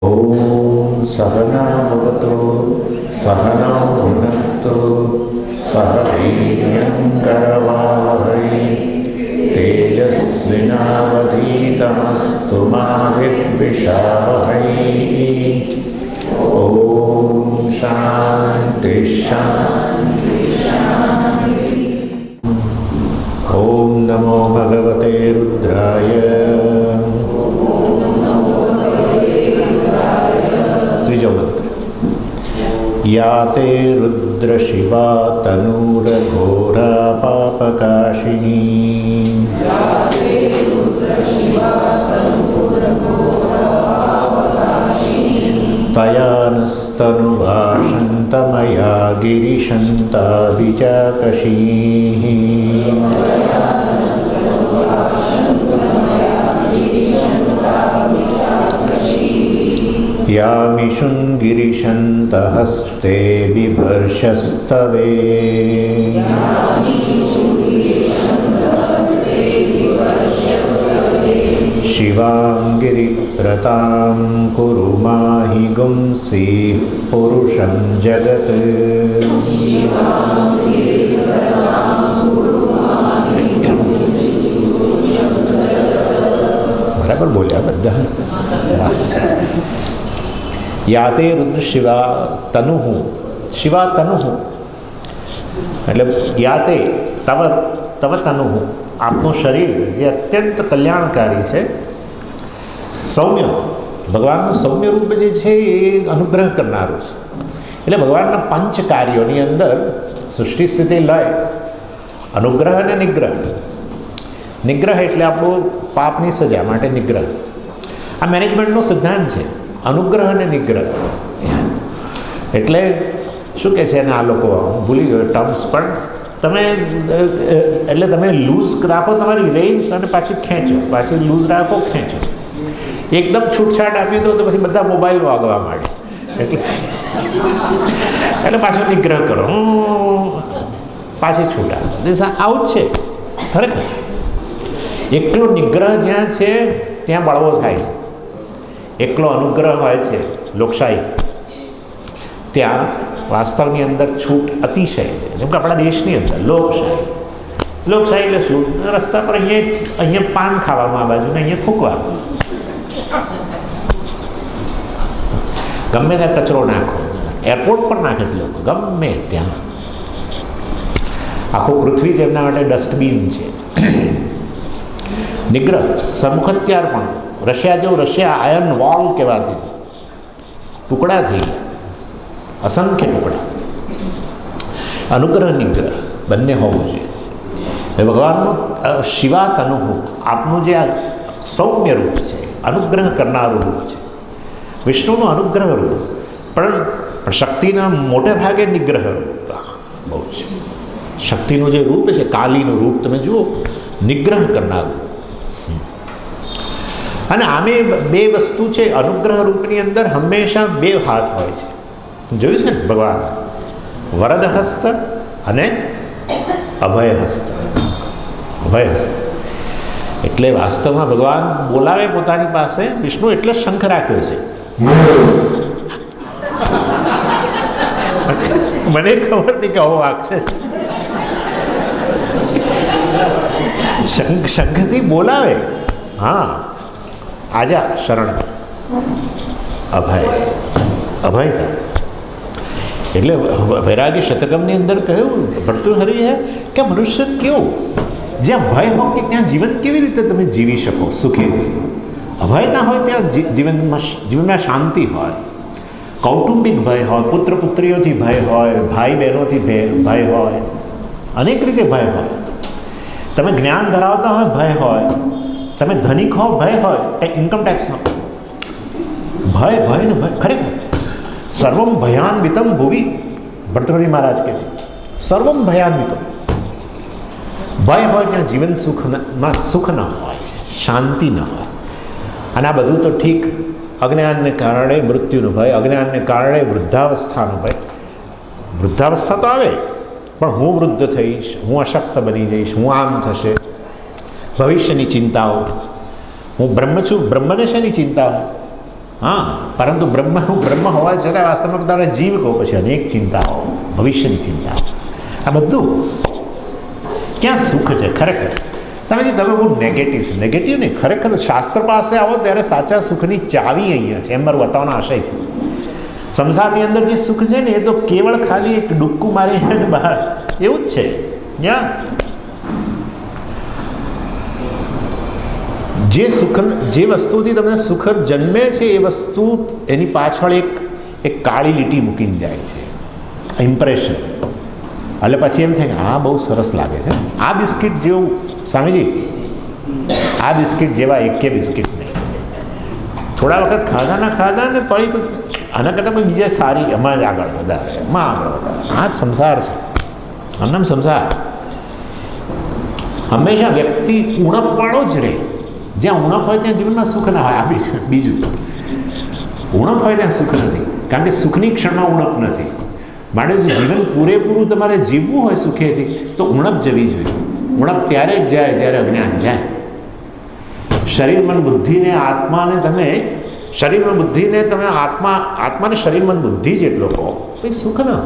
ॐ सहनावतु सहनौ भुनक्तु सह वीर्यङ्करवावहै तेजस्विनावधीतमस्तु मा विद्विषावहै। ॐ शान्ति शान्ति। ॐ नमो भगवते रुद्राय। त्रिजो मंत्र। या ते रुद्र शिवा तनूरघोरा पापकाशिनी तया नस्तनुभाषन्तमया गिरिशन्ता विचाकशीः। यामिषुङ्गिरिशन्तहस्ते बिभर्षस्तवे शिवाङ्गिरिप्रतां कुरु माहि गुंसीः पुरुषं जगत्। बराबर बोलिया बद्दा। याते रुद्र शिवा तनु शिवा तनु मतलब याते तव तव तनु आपનું શરીર જે અત્યંત કલ્યાણકારી છે, સૌમ્ય ભગવાનનું સૌમ્ય રૂપ જે છે એ અનુગ્રહ કરનારું છે. એટલે ભગવાનના પંચ કાર્યોની અંદર સૃષ્ટિ સ્થિતિ લય, અનુગ્રહ અને નિગ્રહ. નિગ્રહ એટલે આપણું પાપની સજા માટે નિગ્રહ. આ મેનેજમેન્ટનો સિદ્ધાંત છે, અનુગ્રહ અને નિગ્રહ. એટલે શું કહે છે એને આ લોકો, ભૂલી ગયો ટર્મ્સ, પણ તમે એટલે તમે લૂઝ રાખો તમારી રેન્જ અને પાછી ખેંચો, પાછી લૂઝ રાખો ખેંચો. એકદમ છૂટછાટ આપી દો તો પછી બધા મોબાઈલ વાગવા માંડે. એટલે પાછો નિગ્રહ કરો, પાછી છૂટા. આવું જ છે ખરેખર. એકલો નિગ્રહ જ્યાં છે ત્યાં બળવો થાય છે. એકલો અનુગ્રહ હોય છે લોકશાહી, ત્યાં વાસ્તવની અંદર છૂટ અતિશય છે. જેમ કે આપણા દેશની અંદર લોકશાહી એટલે શું, રસ્તા પર અહીંયા પાન ખાવામાં આ બાજુ ને અહીંયા થૂકવાનું, ગમે ત્યાં કચરો નાખો, એરપોર્ટ પર નાખે જ લોકો ગમે ત્યાં. આખું પૃથ્વી જ એમના માટે ડસ્ટબિન છે. નિગ્રહ, સન્મુખત્યાર પણ. રશિયા આયર્ન વોલ કહેવાતી હતી, ટુકડા થઈ ગયા, અસંખ્ય ટુકડા. અનુગ્રહ નિગ્રહ બંને હોવું જોઈએ. ભગવાનનું શિવા તનુહુ આપનું જે આ સૌમ્ય રૂપ છે, અનુગ્રહ કરનારું રૂપ છે. વિષ્ણુનું અનુગ્રહ રૂપ પણ શક્તિના મોટે ભાગે નિગ્રહ રૂપ બહુ છે. શક્તિનું જે રૂપ છે, કાલીનું રૂપ તમે જુઓ, નિગ્રહ કરનારું. અને આમે બે વસ્તુ છે, અનુગ્રહ રૂપની અંદર હંમેશા બે હાથ હોય છે. જોયું છે ને ભગવાન, વરદ હસ્ત અને અભય હસ્ત. અભય હસ્ત એટલે વાસ્તવમાં ભગવાન બોલાવે પોતાની પાસે, વિષ્ણુ એટલે શંખ રાખ્યો છે. મને ખબર નહીં કે આવો વાગશે. શંખથી બોલાવે. હા, આજા શરણ, અભયતા. એટલે વૈરાગી શતકમની અંદર કહ્યું ભર્તૃહરિ હે કે મનુષ્ય કેવું, જ્યાં ભય હોય કે ત્યાં જીવન કેવી રીતે તમે જીવી શકો સુખેથી. અભયતા હોય ત્યાં જીવનમાં શાંતિ હોય. કૌટુંબિક ભય હોય, પુત્ર પુત્રીઓથી ભય હોય, ભાઈ બહેનોથી ભય હોય, અનેક રીતે ભય હોય. તમે જ્ઞાન ધરાવતા હોય ભય હોય, તમે ધનિક હો ભય હોય, ઇન્કમ ટેક્સનો ભય ને ભય. ખરેખર સર્વમ ભયાન્વિતમ ભુવિ, ભર્તૃહરિ મહારાજ કહે છે, સર્વમ ભયાન્વિતમ. ભય હોય ત્યાં જીવન સુખમાં સુખ ન હોય, શાંતિ ન હોય. અને આ બધું તો ઠીક, અજ્ઞાનને કારણે મૃત્યુનો ભય, અજ્ઞાનને કારણે વૃદ્ધાવસ્થાનો ભય. વૃદ્ધાવસ્થા તો આવે, પણ હું વૃદ્ધ થઈશ, હું અશક્ત બની જઈશ, હું આમ થશે, ભવિષ્યની ચિંતાઓ. હું બ્રહ્મ છું, બ્રહ્મને શેની ચિંતા હોય? હા, પરંતુ બ્રહ્મ હોવા છતાં વાસ્તવમાં પોતાને જીવ કહો, પછી અનેક ચિંતાઓ, ભવિષ્યની ચિંતાઓ, આ બધું ક્યાં સુખ છે ખરેખર? સ્વામીજી તમે બહુ નેગેટિવ છે. નેગેટિવ નહીં, ખરેખર શાસ્ત્ર પાસે આવો ત્યારે સાચા સુખની ચાવી અહીંયા છે, એમ મારો બતાવવાનો આશય છે. સંસારની અંદર જે સુખ છે ને એ તો કેવળ ખાલી એક ડૂબકું મારીને બહાર એવું જ છે. જે સુખ, જે વસ્તુથી તમને સુખ જન્મે છે એ વસ્તુ એની પાછળ એક કાળી લીટી મૂકીને જાય છે, ઇમ્પ્રેશન. એટલે પછી એમ થાય કે હા બહુ સરસ લાગે છે. આ બિસ્કિટ જેવું સ્વામીજી, આ બિસ્કિટ જેવા એકે બિસ્કિટ નહીં. થોડા વખત ખાધા ને પડી આના કરતાં કોઈ બીજા સારી એમાં જ આગળ વધારે, એમાં આગળ વધારે. આ જ સંસાર છે, આમ સંસાર. હંમેશા વ્યક્તિ ઉણપવાળો જ રહે. જ્યાં ઉણપ હોય ત્યાં જીવનમાં સુખ ના હોય. આ બીજું ઉણપ હોય ત્યાં સુખ નથી, કારણ કે સુખની ક્ષણમાં ઉણપ નથી. માટે જો જીવન પૂરેપૂરું તમારે જીવવું હોય સુખેથી તો ઉણપ જવી જોઈએ. ઉણપ ત્યારે જ જાય જ્યારે અજ્ઞાન જાય. શરીર મન બુદ્ધિને આત્માને તમે આત્માને શરીર મન બુદ્ધિ જેટલો કહો પછી સુખ ન હોય.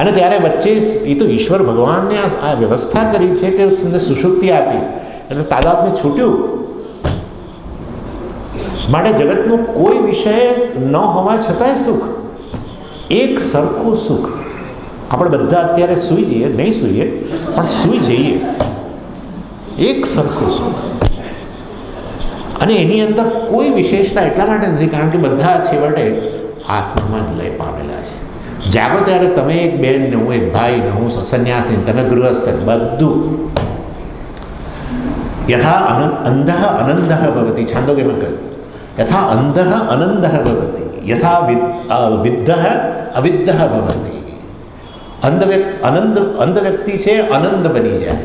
અને ત્યારે વચ્ચે એ તો ઈશ્વર ભગવાનને આ વ્યવસ્થા કરી છે કે તમને સુષુપ્તિ આપી એટલે તાદાત્મ્ય છૂટ્યું. માટે જગતનો કોઈ વિષય ન હોવા છતાંય સુખ, એક સરખું સુખ. આપણે બધા અત્યારે સૂઈ જઈએ, નહીં સૂઈએ પણ સૂઈ જઈએ, એક સરખું સુખ. અને એની અંદર કોઈ વિશેષતા એટલા માટે નથી કારણ કે બધા છેવટે આત્મામાં જ લય પામેલા છે. જાગો ત્યારે તમે એક બેન ને હું એક ભાઈ ને હું સંન્યાસી, તમે ગૃહસ્થ, બધું યથા અંધ અનંદ ભવતી. છાંદોગ્યમાં કહ્યું યથા અંધ અનંદ ભવતી, યથા વિદ્ધ અવિદ્ધ ભવતી. અંધ વ્યક્તિ છે અનંદ બની જાય.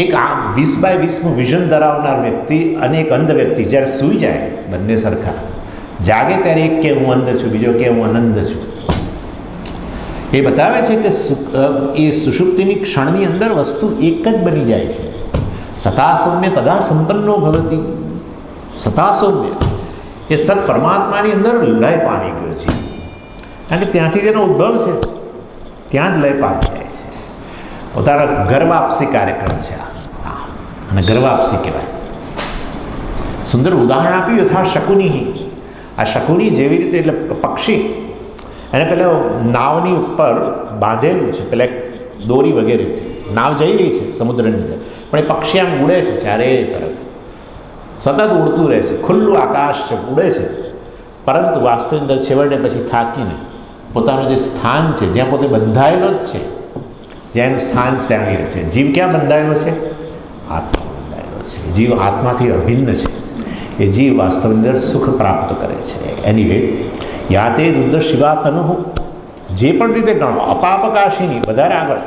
એક 20x20 વિઝન ધરાવનાર વ્યક્તિ અને એક અંધ વ્યક્તિ જ્યારે સૂઈ જાય બંને સરખા. જાગે ત્યારે એક કે હું અંધ છું, બીજો કે હું અનંત છું. એ બતાવે છે કે એ સુષુપ્તિની ક્ષણની અંદર વસ્તુ એક જ બની જાય છે. સતા સૌમ્ય તદા સંપન્નો ભવતી. સતા સૌમ્ય એ સત પરમાત્માની અંદર લય પામી ગયો છે, કારણ કે ત્યાંથી જેનો ઉદ્ભવ છે ત્યાં જ લય પામી જાય છે. પોતાના ઘર વાપસી કાર્યક્રમ છે અને ઘર વાપસી કહેવાય. સુંદર ઉદાહરણ આપ્યું યથા શકુની. આ શકુની જેવી રીતે એટલે પક્ષી, એને પેલા નાવની ઉપર બાંધેલું છે પેલા દોરી વગેરેથી. નાવ જઈ રહી છે સમુદ્રની અંદર, પણ એ પક્ષી આમ ઉડે છે ચારે તરફ, સતત ઉડતું રહે છે, ખુલ્લું આકાશ છે, ઉડે છે. પરંતુ વાસ્તવની અંદર છેવટે પછી થાકીને પોતાનું જે સ્થાન છે જ્યાં પોતે બંધાયેલો જ છે, જ્યાં એનું સ્થાન છે ત્યાં આવી રહે છે. જીવ ક્યાં બંધાયેલો છે? આત્મા બંધાયેલો છે. જીવ આત્માથી અભિન્ન છે. એ જીવ વાસ્તવની અંદર સુખ પ્રાપ્ત કરે છે. એનીવે યાતે રુદ્ર શિવા તનુ, જે પણ રીતે ગણો, અપાપકાશીની, વધારે આગળ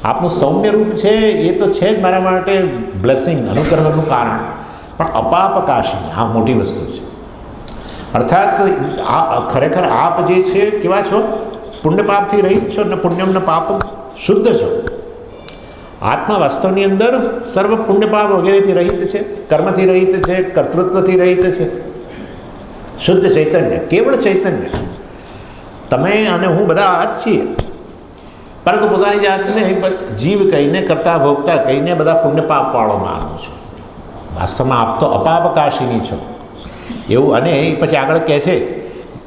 આપનું સૌમ્ય રૂપ છે એ તો છે જ મારા માટે બ્લેસિંગ, અનુગ્રહનું કારણ, પણ અપાપકાશીની આ મોટી વસ્તુ છે. અર્થાત આ ખરેખર આપ જે છે કેવા છો? પુણ્ય પાપથી રહિત છો ને પુણ્યમ પાપ શુદ્ધ છો. આત્મા વાસ્તવની અંદર સર્વ પુણ્ય પાપ વગેરેથી રહિત છે, કર્મથી રહિત છે, કર્તૃત્વથી રહિત છે. શુદ્ધ ચૈતન્ય, કેવળ ચૈતન્ય. તમે અને હું બધા આ જ છીએ, પરંતુ પોતાની જાતને જીવ કહીને, કરતા ભોગતા કહીને બધા પુણ્ય પાપવાળો માનો છો. વાસ્તવમાં આપ તો અપાપકાશીની છો એવું. અને પછી આગળ કહે છે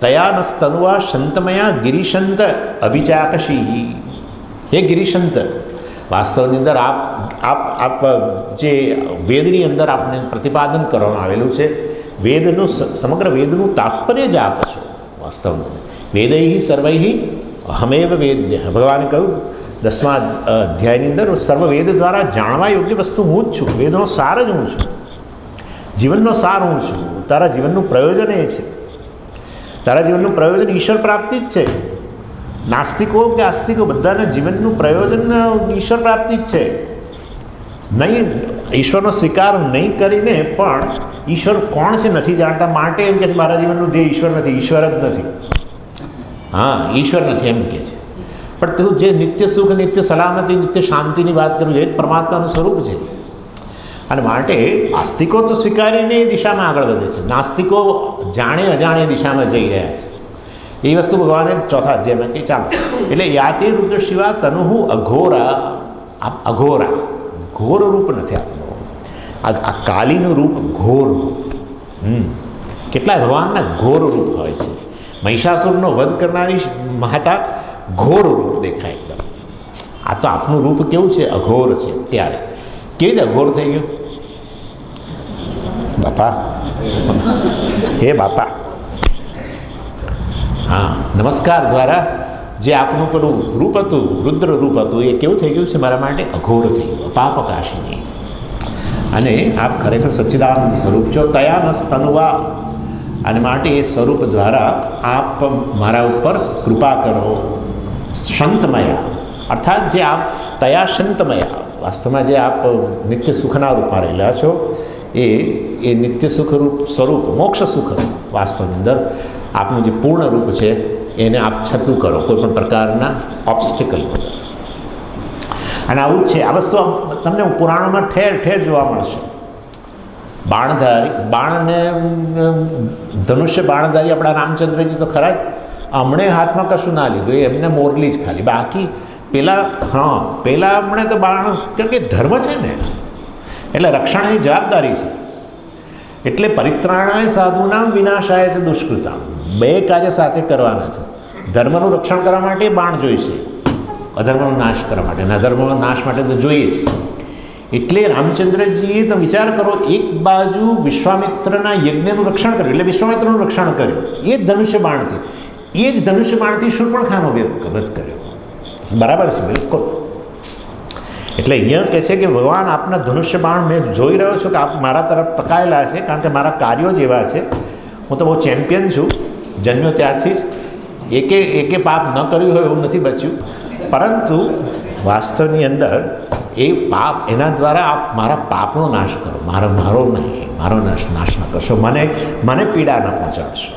તયા નસ્તનુવા શંતમયા ગિરિશંત અભિચાકશી. હે ગિરિશંત, વાસ્તવની અંદર આપ જે વેદની અંદર આપને પ્રતિપાદન કરવામાં આવેલું છે, વેદનું સમગ્ર વેદનું તાત્પર્ય જ આપ છો. વાસ્તવમાં વેદૈ સર્વૈ અહમેવ વેદ્ય. ભગવાને કહ્યું 10મા અધ્યાયની અંદર, સર્વ વેદ દ્વારા જાણવા યોગ્ય વસ્તુ હું જ છું. વેદનો સાર જ હું છું, જીવનનો સાર હું છું. તારા જીવનનું પ્રયોજન એ છે. તારા જીવનનું પ્રયોજન ઈશ્વર પ્રાપ્તિ જ છે. નાસ્તિકો કે આસ્તિકો બધાના જીવનનું પ્રયોજન ઈશ્વર પ્રાપ્તિ જ છે. નહીં, ઈશ્વરનો સ્વીકાર નહીં કરીને પણ ઈશ્વર કોણ છે નથી જાણતા, માટે એમ કે મારા જીવનનું ધ્યેય ઈશ્વર નથી, ઈશ્વર જ નથી. હા, ઈશ્વર નથી એમ કહે છે. પણ તું જે નિત્ય સુખ, નિત્ય સલામતી, નિત્ય શાંતિની વાત કરું છે એ જ પરમાત્માનું સ્વરૂપ છે. અને માટે આસ્તિકો તો સ્વીકારીને એ દિશામાં આગળ વધે છે, નાસ્તિકો જાણે અજાણે દિશામાં જઈ રહ્યા છે. એ વસ્તુ ભગવાને ચોથા અધ્યાયમાં કહી. ચાલો, એટલે યાતિ રુદ્ર શિવા તનુહુ અઘોરા. અઘોરા ઘોર રૂપ નથી આપણું, આ કાલીનું રૂપ ઘોર રૂપ. કેટલાય ભગવાનના ઘોર રૂપ હોય છે. મહિષાસુરનો વધ કરનારી માતા ઘોર રૂપ દેખાય એકદમ. આ તો આપનું રૂપ કેવું છે? અઘોર છે. ત્યારે કેવી રીતે અઘોર થઈ ગયું? બાપા, હે બાપા, હા, નમસ્કાર દ્વારા જે આપનું પેલું રૂપ હતું, રુદ્ર રૂપ હતું, એ કેવું થઈ ગયું છે મારા માટે? અઘોર થઈ ગયું, અપાપકાશિની. અને આપ ખરેખર સચ્ચિદાનંદ સ્વરૂપ છો. તયા ન સ્તનુવા, અને માટે એ સ્વરૂપ દ્વારા આપ મારા ઉપર કૃપા કરો. શંતમયા, અર્થાત જે આપ તયા શંતમયા, વાસ્તવમાં જે આપ નિત્ય સુખના રૂપમાં રહેલા છો, એ નિત્ય સુખરૂપ સ્વરૂપ, મોક્ષ સુખ વાસ્તવની અંદર આપનું જે પૂર્ણ રૂપ છે એને આપ છતું કરો કોઈ પણ પ્રકારના ઓબ્સ્ટિકલ વગર. અને આવું જ છે આ વસ્તુ. તમને પુરાણોમાં ઠેર ઠેર જોવા મળશે. બાણધારી, બાણને ધનુષ્ય બાણધારી આપણા રામચંદ્રજી તો ખરા જ. હમણે હાથમાં કશું ના લીધું, એ એમને મોરલી જ ખાલી. બાકી પેલા હમણે તો બાણ, કારણ કે ધર્મ છે ને, એટલે રક્ષણની જવાબદારી છે. એટલે પરિત્રાણાય સાધુનામ વિનાશાય છે દુષ્કૃતામ. બે કાર્ય સાથે કરવાના છે. ધર્મનું રક્ષણ કરવા માટે બાણ જોઈશે, અધર્મનો નાશ કરવા માટે, અને અધર્મનો નાશ માટે તો જોઈએ જ. એટલે રામચંદ્રજીએ તો વિચાર કરો, એક બાજુ વિશ્વામિત્રના યજ્ઞનું રક્ષણ કર્યું, એટલે વિશ્વામિત્રનું રક્ષણ કર્યું એ જ ધનુષ્ય બાણથી. એ જ ધનુષ્ય બાણથી શૂર્પણખાનો વધ કર્યો. બરાબર છે, બિલકુલ. એટલે અહીંયા કહે છે કે ભગવાન આપના ધનુષ્ય બાણ મેં જોઈ રહ્યો છું કે આપ મારા તરફ તકાયેલા છે, કારણ કે મારા કાર્યો જ એવા છે. હું તો બહુ ચેમ્પિયન છું, જન્મ્યો ત્યારથી જ. એકે પાપ ન કર્યું હોય એવું નથી બચ્યું, પરંતુ વાસ્તવની અંદર એ પાપ, એના દ્વારા આપ મારા પાપનો નાશ કરો. મારો નહીં, મારો નાશ ન કરશો. મને પીડા ન પહોંચાડશો.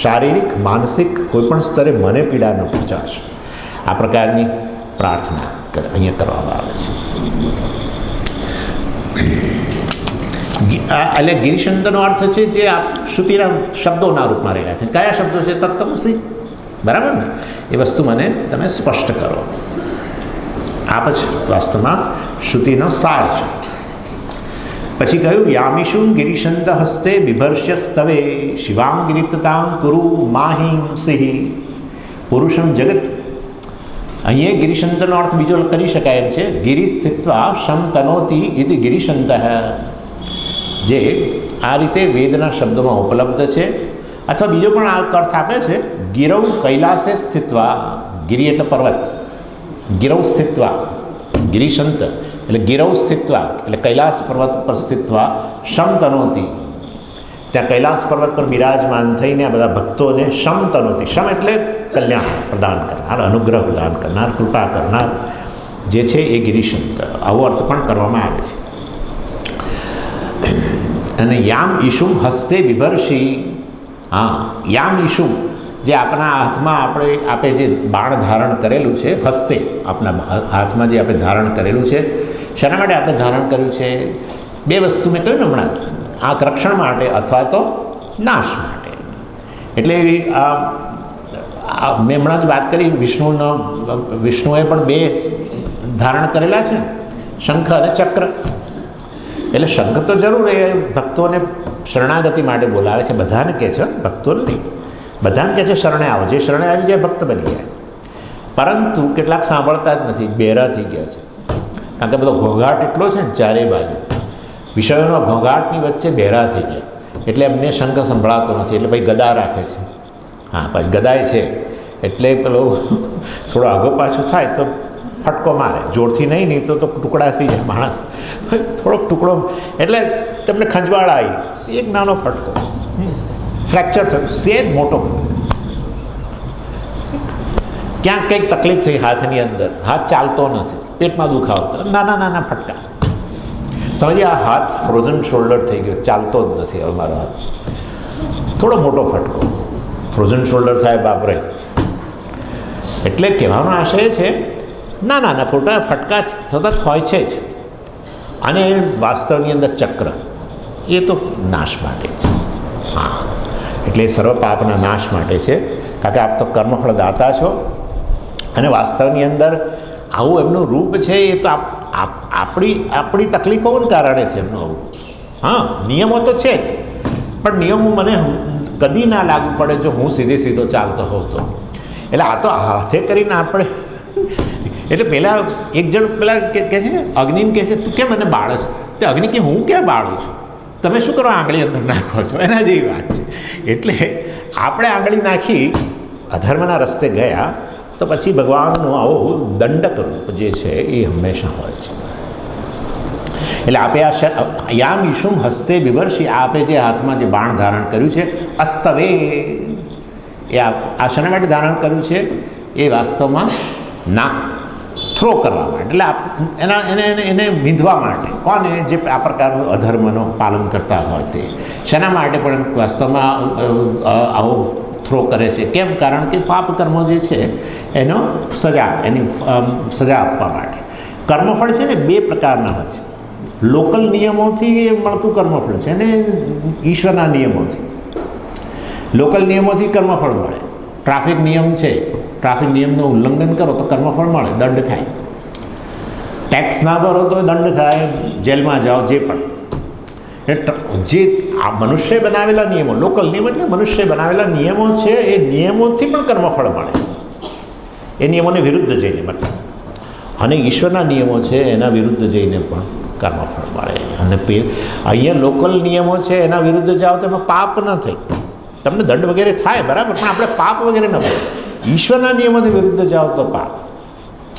શારીરિક, માનસિક કોઈ પણ સ્તરે મને પીડા ન પહોંચાડશો. આ પ્રકારની પ્રાર્થના અહીંયા કરવામાં આવે છે. એટલે ગિરિશંદનો અર્થ છે જે આ શ્રુતિના શબ્દોના રૂપમાં રહેલા છે. કયા શબ્દો છે? તત્તમસી, બરાબર ને? એ વસ્તુ મને તમે સ્પષ્ટ કરો. આપ જ વાસ્તવમાં શ્રુતિનો સાર છે. પછી કહ્યું, યામિશુમ ગિરિશંદ હસ્તે બિભર્ષ્ય સ્તવે શિવામ ગિરિતતામ કુરુ માહિમ સિંહ પુરુષમ જગત. અહીંયા ગિરિશંદનો અર્થ બીજો કરી શકાય એમ છે, ગિરિ સ્થિત્વા શમ તનોતી ઇતિ ગિરિશંદ. જે આ રીતે વેદના શબ્દોમાં ઉપલબ્ધ છે. અથવા બીજો પણ આ અર્થ આપે છે, ગિરૌ કૈલાસે સ્થિત્વા. ગિરિ એટલે પર્વત, ગિરૌ સ્થિત્વા, ગિરિશંત એટલે ગિરૌ સ્થિત્વા એટલે કૈલાસ પર્વત પર સ્થિત્વા શમ તનોતી. ત્યાં કૈલાસ પર્વત પર બિરાજમાન થઈને આ બધા ભક્તોને શમ તનોતી. શમ એટલે કલ્યાણ પ્રદાન કરનાર, અનુગ્રહ પ્રદાન કરનાર, કૃપા કરનાર જે છે એ ગિરિશંત. આવો અર્થ પણ કરવામાં આવે છે. અને યામ ઈશુમ હસ્તે બિભર્ષી. હા, યામ ઈશુમ, જે આપણા હાથમાં આપે જે બાણ ધારણ કરેલું છે, હસ્તે આપણા હાથમાં જે આપણે ધારણ કરેલું છે, શાના માટે આપણે ધારણ કર્યું છે? બે વસ્તુ મેં કહ્યું ને હમણાં જ, આંખ રક્ષણ માટે અથવા તો નાશ માટે. એટલે મેં હમણાં જ વાત કરી, વિષ્ણુએ પણ બે ધારણ કરેલા છે, શંખ અને ચક્ર. એટલે શંખ તો જરૂર એ ભક્તોને શરણાગતિ માટે બોલાવે છે. બધાને કહે છે, ભક્તોને નહીં, બધાને કહે છે શરણે આવો. જે શરણે આવી જાય ભક્ત બની જાય. પરંતુ કેટલાક સાંભળતા જ નથી, બહેરા થઈ ગયા છે. કારણ કે બધો ઘોંઘાટ એટલો છે ને ચારે બાજુ, વિષયોનો ઘોંઘાટની વચ્ચે બહેરા થઈ ગયા, એટલે એમને શંખ સંભળાતો નથી. એટલે ભાઈ ગદા રાખે છે. હા, પછી ગદાય છે એટલે પેલો થોડો આગો પાછું થાય તો ફટકો મારે, જોરથી નહીં તો ટુકડા થઈ જાય માણસ. થોડોક ટુકડો એટલે તમને ખંજવાળ આવી, એક નાનો ફટકો, ફ્રેક્ચર થયું, સેજ મોટો, ક્યાંક કંઈક તકલીફ થઈ હાથની અંદર, હાથ ચાલતો નથી, પેટમાં દુખાવો, નાના ફટકા. સમજીએ, આ હાથ ફ્રોઝન શોલ્ડર થઈ ગયો, ચાલતો જ નથી હવે મારો હાથ. થોડો મોટો ફટકો, ફ્રોઝન શોલ્ડર થાય બાપરે. એટલે કહેવાનો આશય છે, નાના ફોટા ફટકા સતત હોય છે જ. અને વાસ્તવની અંદર ચક્ર એ તો નાશ માટે છે. હા, એટલે સર્વ પાપના નાશ માટે છે, કારણ કે આપ તો કર્મફળ દાતા છો. અને વાસ્તવની અંદર આવું એમનું રૂપ છે, એ તો આપણી તકલીફોને કારણે છે એમનું આવું રૂપ. હા, નિયમો તો છે જ, પણ નિયમો મને કદી ના લાગુ પડે જો હું સીધો ચાલતો હોઉં તો. એટલે આ તો હાથે કરીને આપણે એટલે પેલા એક જણ પેલા કહે છે, અગ્નિને કહે છે, તું કેમ મને બાળો છો? તે અગ્નિ કે હું ક્યાં બાળું છું, તમે શું કરો આંગળી અંદર નાખો છો? એના જેવી વાત છે. એટલે આપણે આંગળી નાખી અધર્મના રસ્તે ગયા તો પછી ભગવાનનું આવો દંડક રૂપ જે છે એ હંમેશા હોય છે. એટલે આપે યામ ઈશુમ હસ્તે બિભર્ષિ, આપે જે હાથમાં જે બાણ ધારણ કર્યું છે, અસ્તવે એ આ શેના માટે ધારણ કર્યું છે? એ વાસ્તવમાં નાક થ્રો કરવા માટે, એટલે એને વિંધવા માટે. કોને? જે આ પ્રકારનું અધર્મનો પાલન કરતા હોય તે. શેના માટે પણ વાસ્તવમાં આવો થ્રો કરે છે? કેમ? કારણ કે પાપ કર્મો જે છે એની સજા આપવા માટે. કર્મફળ છે ને બે પ્રકારના હોય છે. લોકલ નિયમોથી મળતું કર્મફળ છે ને ઈશ્વરના નિયમોથી. લોકલ નિયમોથી કર્મફળ મળે. ટ્રાફિક નિયમ છે, ટ્રાફિક નિયમનું ઉલ્લંઘન કરો તો કર્મફળ મળે, દંડ થાય. ટેક્સ ના ભરો તો દંડ થાય, જેલમાં જાઓ, જે પણ. જે આ મનુષ્ય બનાવેલા નિયમો, લોકલ નિયમ એટલે મનુષ્ય બનાવેલા નિયમો છે, એ નિયમોથી પણ કર્મફળ મળે, એ નિયમોને વિરુદ્ધ જઈને મતલબ. અને ઈશ્વરના નિયમો છે એના વિરુદ્ધ જઈને પણ કર્મફળ મળે. અને અહીંયા લોકલ નિયમો છે એના વિરુદ્ધ જાઓ તો એમાં પાપ ન થાય, તમને દંડ વગેરે થાય બરાબર, પણ આપણે પાપ વગેરે ન થાય. ઈશ્વરના નિયમોથી વિરુદ્ધ જાઓ તો પાપ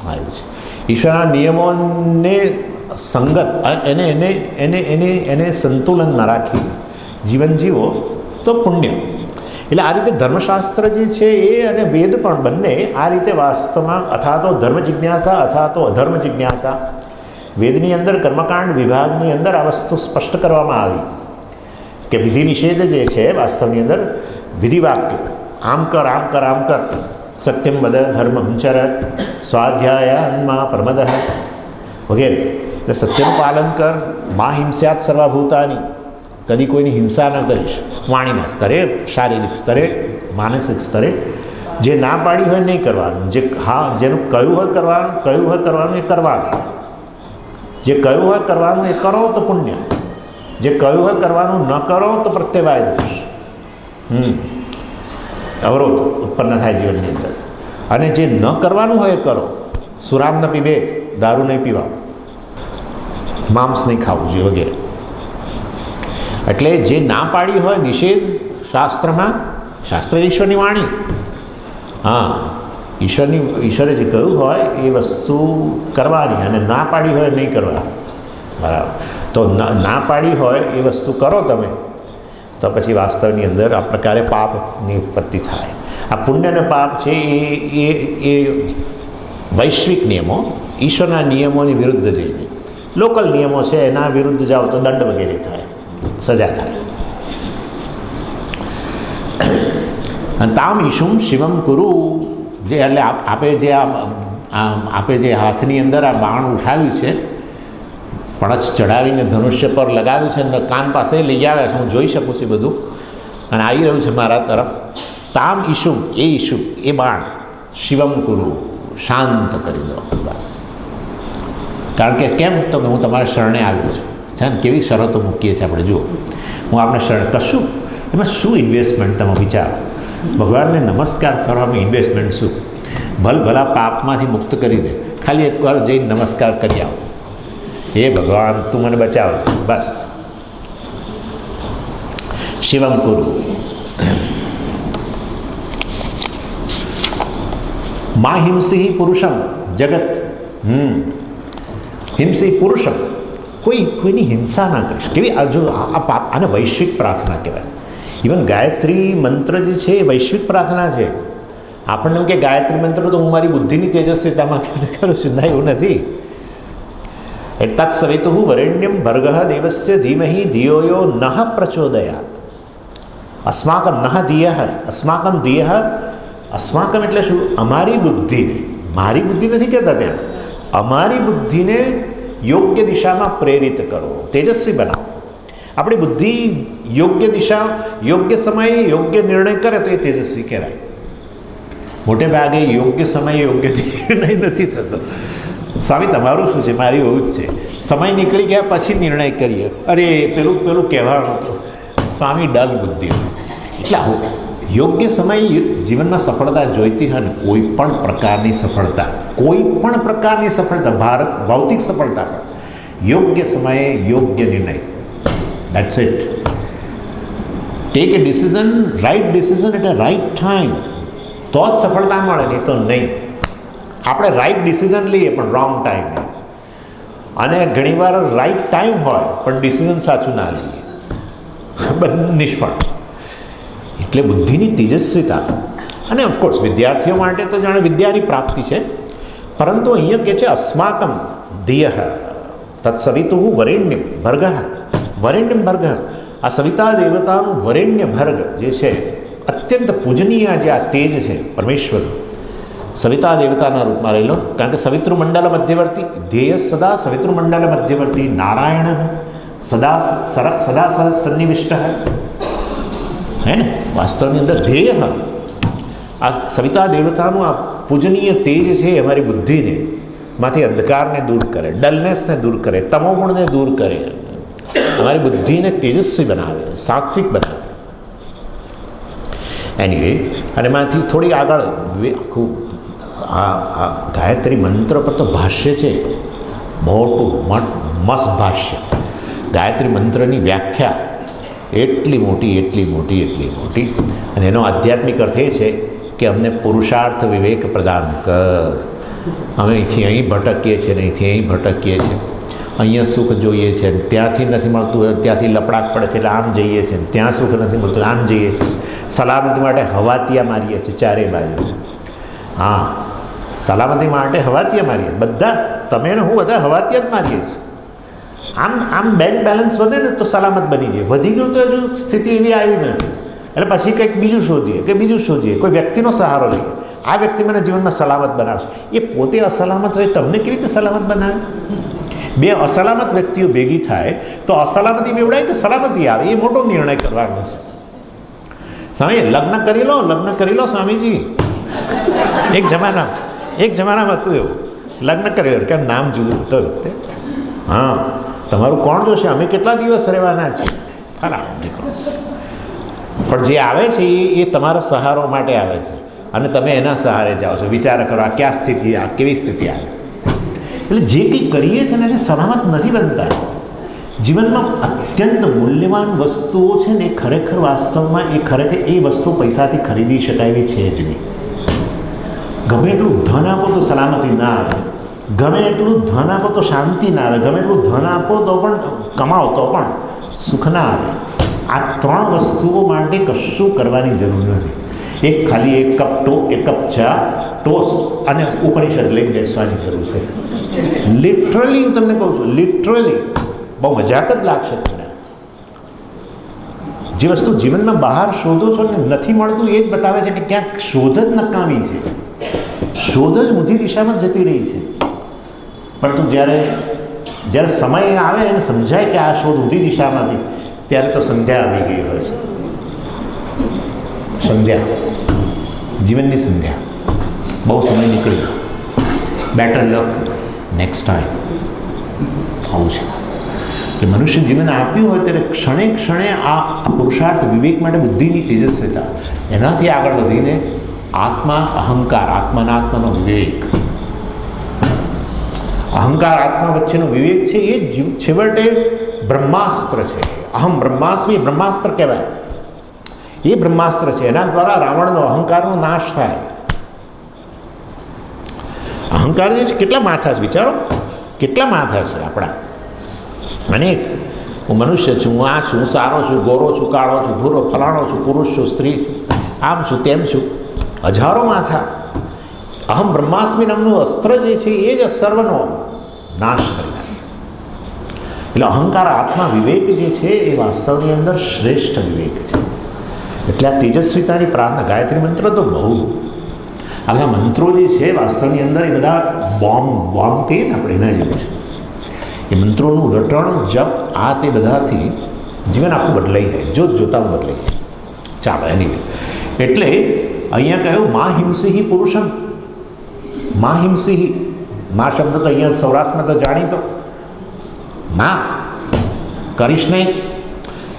આવ્યું છે. ઈશ્વરના નિયમોને સંગત એને સંતુલનમાં રાખી જીવન જીવો તો પુણ્ય. એટલે આ રીતે ધર્મશાસ્ત્ર જે છે એ અને વેદ પણ બંને આ રીતે વાસ્તવમાં અથવા તો ધર્મ જિજ્ઞાસા અથવા તો અધર્મ જિજ્ઞાસા. વેદની અંદર કર્મકાંડ વિભાગની અંદર આ વસ્તુ સ્પષ્ટ કરવામાં આવી કે વિધિ નિષેધ જે છે વાસ્તવની અંદર વિધિવાક્ય, આમ કર આમ કર આમ કર, સત્યમ વદ ધર્મમ ચર, સ્વાધ્યાયનમાં પ્રમદ વગેરે. એટલે સત્યનું પાલન કર, મા હિંસ્યાત સર્વભૂતાની, કદી કોઈની હિંસા ન કરીશ. વાણીના સ્તરે, શારીરિક સ્તરે, માનસિક સ્તરે. જે ના પાડી હોય નહીં કરવાનું, જેનું કહ્યું હોય કરવાનું એ કરવાનું. જે કહ્યું હોય કરવાનું એ કરો તો પુણ્ય, જે કહ્યું હોય કરવાનું ન કરો તો પ્રત્યવાય દોષ, અવરોધ ઉત્પન્ન થાય જીવનની અંદર. અને જે ન કરવાનું હોય એ કરો. સુરામ ન પીબેત, દારૂ નહીં પીવાનું, માંસ નહીં ખાવું જોઈએ વગેરે. એટલે જે ના પાડી હોય નિષેધ શાસ્ત્રમાં, શાસ્ત્ર ઈશ્વરની વાણી, હા, ઈશ્વરે જે કહ્યું હોય એ વસ્તુ કરવાની, અને ના પાડી હોય નહીં કરવાની, બરાબર. તો ના પાડી હોય એ વસ્તુ કરો તમે, તો પછી વાસ્તવની અંદર આ પ્રકારે પાપની ઉત્પત્તિ થાય. આ પુણ્ય અને પાપ છે એ વૈશ્વિક નિયમો, ઈશ્વરના નિયમોની વિરુદ્ધ જઈને. લોકલ નિયમો છે એના વિરુદ્ધ જાઓ તો દંડ વગેરે થાય, સજા થાય. અને તામ ઈશુમ શિવમ કુરુ, જે એટલે આપે જે હાથની અંદર આ બાણ ઉઠાવ્યું છે, પણછ ચડાવીને ધનુષ્ય પર લગાવ્યું છે, અને કાન પાસે લઈ આવ્યા છે, હું જોઈ શકું છું બધું, અને આવી રહ્યું છે મારા તરફ. તામ ઈશુમ, એ ઈશુ, એ બાણ શિવમ કુરુ, શાંત કરી દો બસ. કારણ કે કેમ? તો હું તમારા શરણે આવ્યો છું. છે ને કેવી શરતો મૂકીએ છીએ આપણે, જુઓ. હું આપણે શરણે કશું, એમાં શું ઇન્વેસ્ટમેન્ટ તમે વિચારો? ભગવાનને નમસ્કાર કરવામાં ઇન્વેસ્ટમેન્ટ શું? ભલા પાપમાંથી મુક્ત કરી દે, ખાલી એકવાર જઈને નમસ્કાર કરી આવો, હે ભગવાન તું મને બચાવ, બસ. શિવમ કુરુ. મા હિંસી પુરુષમ જગત, હિંસી પુરુષમ, કોઈની હિંસા ના કરીશ. કેવી જો આ પાપ, આને વૈશ્વિક પ્રાર્થના કહેવાય. ઇવન ગાયત્રી મંત્ર જે છે એ વૈશ્વિક પ્રાર્થના છે. આપણને એમ કે ગાયત્રી મંત્ર તો હું મારી બુદ્ધિની તેજસ્વીતામાં કરું છું, ના, એવું નથી. તત્સવિતુ વરેણ્યમ ભર્ગઃ દેવસ્ય ધીમહિ ધિયો યો નઃ પ્રચોદયાત. અસ્માકમ નઃ ધિયઃ, અસ્માકમ ધિયઃ, અસ્માકમ એટલે શું? અમારી બુદ્ધિને, મારી બુદ્ધિ નથી કહેતા ત્યાં, અમારી બુદ્ધિને યોગ્ય દિશામાં પ્રેરિત કરો, તેજસ્વી બનાવો. આપણી બુદ્ધિ યોગ્ય દિશા, યોગ્ય સમયે યોગ્ય નિર્ણય કરે તો એ તેજસ્વી કહેવાય. મોટે ભાગે યોગ્ય સમયે યોગ્ય નિર્ણય નથી થતો. સ્વામી તમારું શું છે? મારી એવું જ છે. સમય નીકળી ગયા પછી નિર્ણય કરીએ, અરે પેલું કહેવાનું હતું. સ્વામી ડલ બુદ્ધિ. એટલે આવું યોગ્ય સમય જીવનમાં સફળતા જોઈતી હોય ને, કોઈ પણ પ્રકારની સફળતા, ભૌતિક સફળતા પણ યોગ્ય સમયે યોગ્ય નિર્ણય. That's it. Take a decision, right decision at a right time, તો જ સફળતા મળે, નહીં તો નહીં. આપણે રાઇટ ડિસિઝન લઈએ પણ રોંગ ટાઈમે, અને ઘણીવાર રાઇટ ટાઈમ હોય પણ ડિસિઝન સાચું ના લઈએ, બધું નિષ્ફળ. એટલે બુદ્ધિની તેજસ્વીતા. અને ઓફકોર્સ વિદ્યાર્થીઓ માટે તો જાણે વિદ્યાની પ્રાપ્તિ છે, પરંતુ અહીંયા કહે છે અસ્માકમ ધિયઃ તત્સવિતુઃ વરેણ્યમ ભર્ગઃ. વરેણ્યમ ભર્ગઃ, આ સવિતા દેવતાનું વરેણ્ય ભર્ગ જે છે, અત્યંત પૂજનીય જે આ તેજ છે પરમેશ્વરનું, સવિતા દેવતાના રૂપમાં રહેલો. કારણ કે સવિતૃમંડલ મધ્યવર્તી, ધ્યેય સદા સવિતૃમંડલ મધ્યવર્તી નારાયણ સદા સન્નિવિષ્ટ હે ને. વાસ્તવની અંદર ધ્યેય આ સવિતા દેવતાનું આ પૂજનીય તેજ છે, અમારી બુદ્ધિને માંથી અંધકારને દૂર કરે, ડલનેસને દૂર કરે, તમોગુણને દૂર કરે, અમારી બુદ્ધિને તેજસ્વી બનાવે, સાત્વિક બનાવે. એનીવે, અને એમાંથી થોડી આગળ આખું આ ગાયત્રી મંત્ર પર તો ભાષ્ય છે મોટું, મસ્ત ભાષ્ય. ગાયત્રી મંત્રની વ્યાખ્યા એટલી મોટી. અને એનો આધ્યાત્મિક અર્થ એ છે કે અમને પુરુષાર્થ વિવેક પ્રદાન કર. અમે અહીંથી અહીં ભટકીએ છીએ ને અહીંથી અહીં ભટકીએ છીએ. અહીંયા સુખ જોઈએ છે, ત્યાંથી નથી મળતું, ત્યાંથી લપડાક પડે છે એટલે આમ જઈએ છીએ, ત્યાં સુખ નથી મળતું આમ જઈએ છીએ. સલામતી માટે હવાતિયા મારીએ છીએ ચારે બાજુ. હા, સલામતી માટે હવાતિયા મારીએ બધા, તમે ને હું બધા હવાતિયા જ મારીએ છીએ. આમ બેંક બેલેન્સ વધે ને તો સલામત બની જાય. વધી ગયું તો હજુ સ્થિતિ એવી આવી નથી, એટલે પછી કંઈક બીજું શોધીએ, કોઈ વ્યક્તિનો સહારો લઈએ. આ વ્યક્તિ મને જીવનમાં સલામત બનાવશે. એ પોતે અસલામત હોય, તમને કેવી રીતે સલામત બનાવે? બે અસલામત વ્યક્તિઓ ભેગી થાય તો અસલામતી બેવડાય તો સલામતી આવે. એ મોટો નિર્ણય કરવાનો છે. સ્વામી લગ્ન કરી લો સ્વામીજી. એક જમાનામાં હતું એવું, લગ્ન કરી લો, કે નામ જુદું તો વખતે. હા, તમારું કોણ જોશે? અમે કેટલા દિવસ રહેવાના છીએ? ખરા, પણ જે આવે છે એ તમારા સહારો માટે આવે છે, અને તમે એના સહારે જાઓ છો. વિચાર કરો આ ક્યાં સ્થિતિ, આ કેવી સ્થિતિ આવે. એટલે જે કંઈ કરીએ છીએ ને એ સલામત નથી બનતા. જીવનમાં અત્યંત મૂલ્યવાન વસ્તુઓ છે ને, એ ખરેખર વાસ્તવમાં એ વસ્તુ પૈસાથી ખરીદી શકાય એવી છે જ નહીં. ગમે એટલું ધન આપો તો સલામતી ના આવે, ગમે એટલું ધન આપો તો શાંતિ ના આવે, ગમે એટલું ધન આપો તો પણ કમાઓ તો પણ સુખ ના આવે. આ ત્રણ વસ્તુઓ માટે કશું કરવાની જરૂર નથી. ખાલી એક કપ ચા, ટોસ્ટ અને ઉપનિષદ લઈને બેસવાની જરૂર છે. લિટરલી હું તમને કહું છું, લિટરલી. બહુ મજાક જ લાગશે તમને. જે વસ્તુ જીવનમાં બહાર શોધો છો ને નથી મળતું, એ જ બતાવે છે કે ક્યાંક શોધ જ નકામી છે, શોધ જ ઊંધી દિશામાં જતી રહી છે. પરંતુ જ્યારે સમય આવે અને સમજાય કે આ શોધ ઊંધી દિશામાંથી, ત્યારે તો સંધ્યા આવી ગઈ હોય છે. સંધ્યા, જીવનની સંધ્યા. બહુ સમય નીકળી ગયો. બેટર લક નેક્સ્ટ ટાઈમ. આવું છે કે મનુષ્ય જીવન આપ્યું હોય ત્યારે ક્ષણે ક્ષણે આ પુરુષાર્થ વિવેક માટે બુદ્ધિની તેજસ્વીતા, એનાથી આગળ વધીને અહંકાર, આત્માનો વિવેક, અહંકાર આત્મા વચ્ચેનો વિવેક છે. એ છેવટે બ્રહ્માસ્ત્ર છે. અહમ બ્રહ્માસ્મિ, બ્રહ્માસ્ત્ર કહેવાય. એ બ્રહ્માસ્ત્ર છે. એના દ્વારા રાવણનો અહંકારનો નાશ થાય. અહંકાર જે છે, કેટલા માથા છે વિચારો, કેટલા માથા છે આપણા. અનેક. હું મનુષ્ય છું, હું આ છું, હું સારો છું, ગોરો છું, કાળો છું, ભૂરો, ફલાણો છું, પુરુષ છું, સ્ત્રી છું, આમ છું, તેમ છું. હજારો માથા. અહમ બ્રહ્માસ્મિ નામનું અસ્ત્ર જે છે એ જ સર્વનો નાશ કરી નાખે. એટલે અહંકાર આત્મા વિવેક જે છે એ વાસ્તવની અંદર શ્રેષ્ઠ વિવેક છે. એટલે આ તેજસ્વીતાની પ્રાર્થના. ગાયત્રી મંત્ર તો બહુ, આ બધા મંત્રો જે છે વાસ્તવની અંદર એ બધા બોમ્બ કહીએ ને આપણે, એના જેવું છે. એ મંત્રોનું રટણ જપ આ તે બધાથી જીવન આખું બદલાઈ જાય, જોતામાં બદલાઈ જાય. ચાલો એનીવે, એટલે અહીંયા કહ્યું મા હિંસિહી પુરુષમ. મા હિંસિહી, મા શબ્દ તો અહીંયા સૌરાષ્ટ્રમાં તો જાણીતો, મા કરીશ નહીં.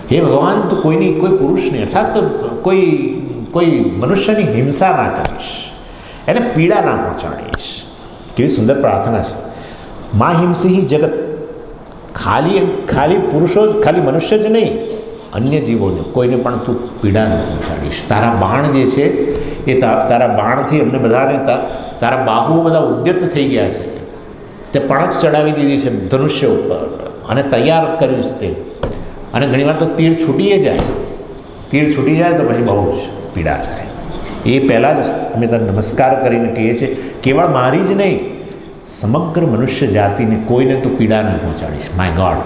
હે ભગવાન, તો કોઈ પુરુષની અર્થાત તો કોઈ મનુષ્યની હિંસા ના કરીશ, એને પીડા ના પહોંચાડીશ. કેવી સુંદર પ્રાર્થના છે. મા હિંસિહી જગત. ખાલી પુરુષો જ, ખાલી મનુષ્ય જ નહીં, અન્ય જીવોને કોઈને પણ તું પીડા ન પહોંચાડીશ. તારા બાણ જે છે એ તારા બાણથી અમને બધાને તારા બાહુઓ બધા ઉદ્યત થઈ ગયા છે. તે પણચ ચડાવી દીધી છે ધનુષ્ય ઉપર અને તૈયાર કર્યું છે તે. અને ઘણીવાર તો તીર છૂટી જાય તો પછી બહુ જ પીડા થાય. એ પહેલાં જ અમે તને નમસ્કાર કરીને કહીએ છીએ, કેવળ મારી જ નહીં, સમગ્ર મનુષ્ય જાતિને કોઈને તું પીડા ન પહોંચાડીશ. માય ગોડ,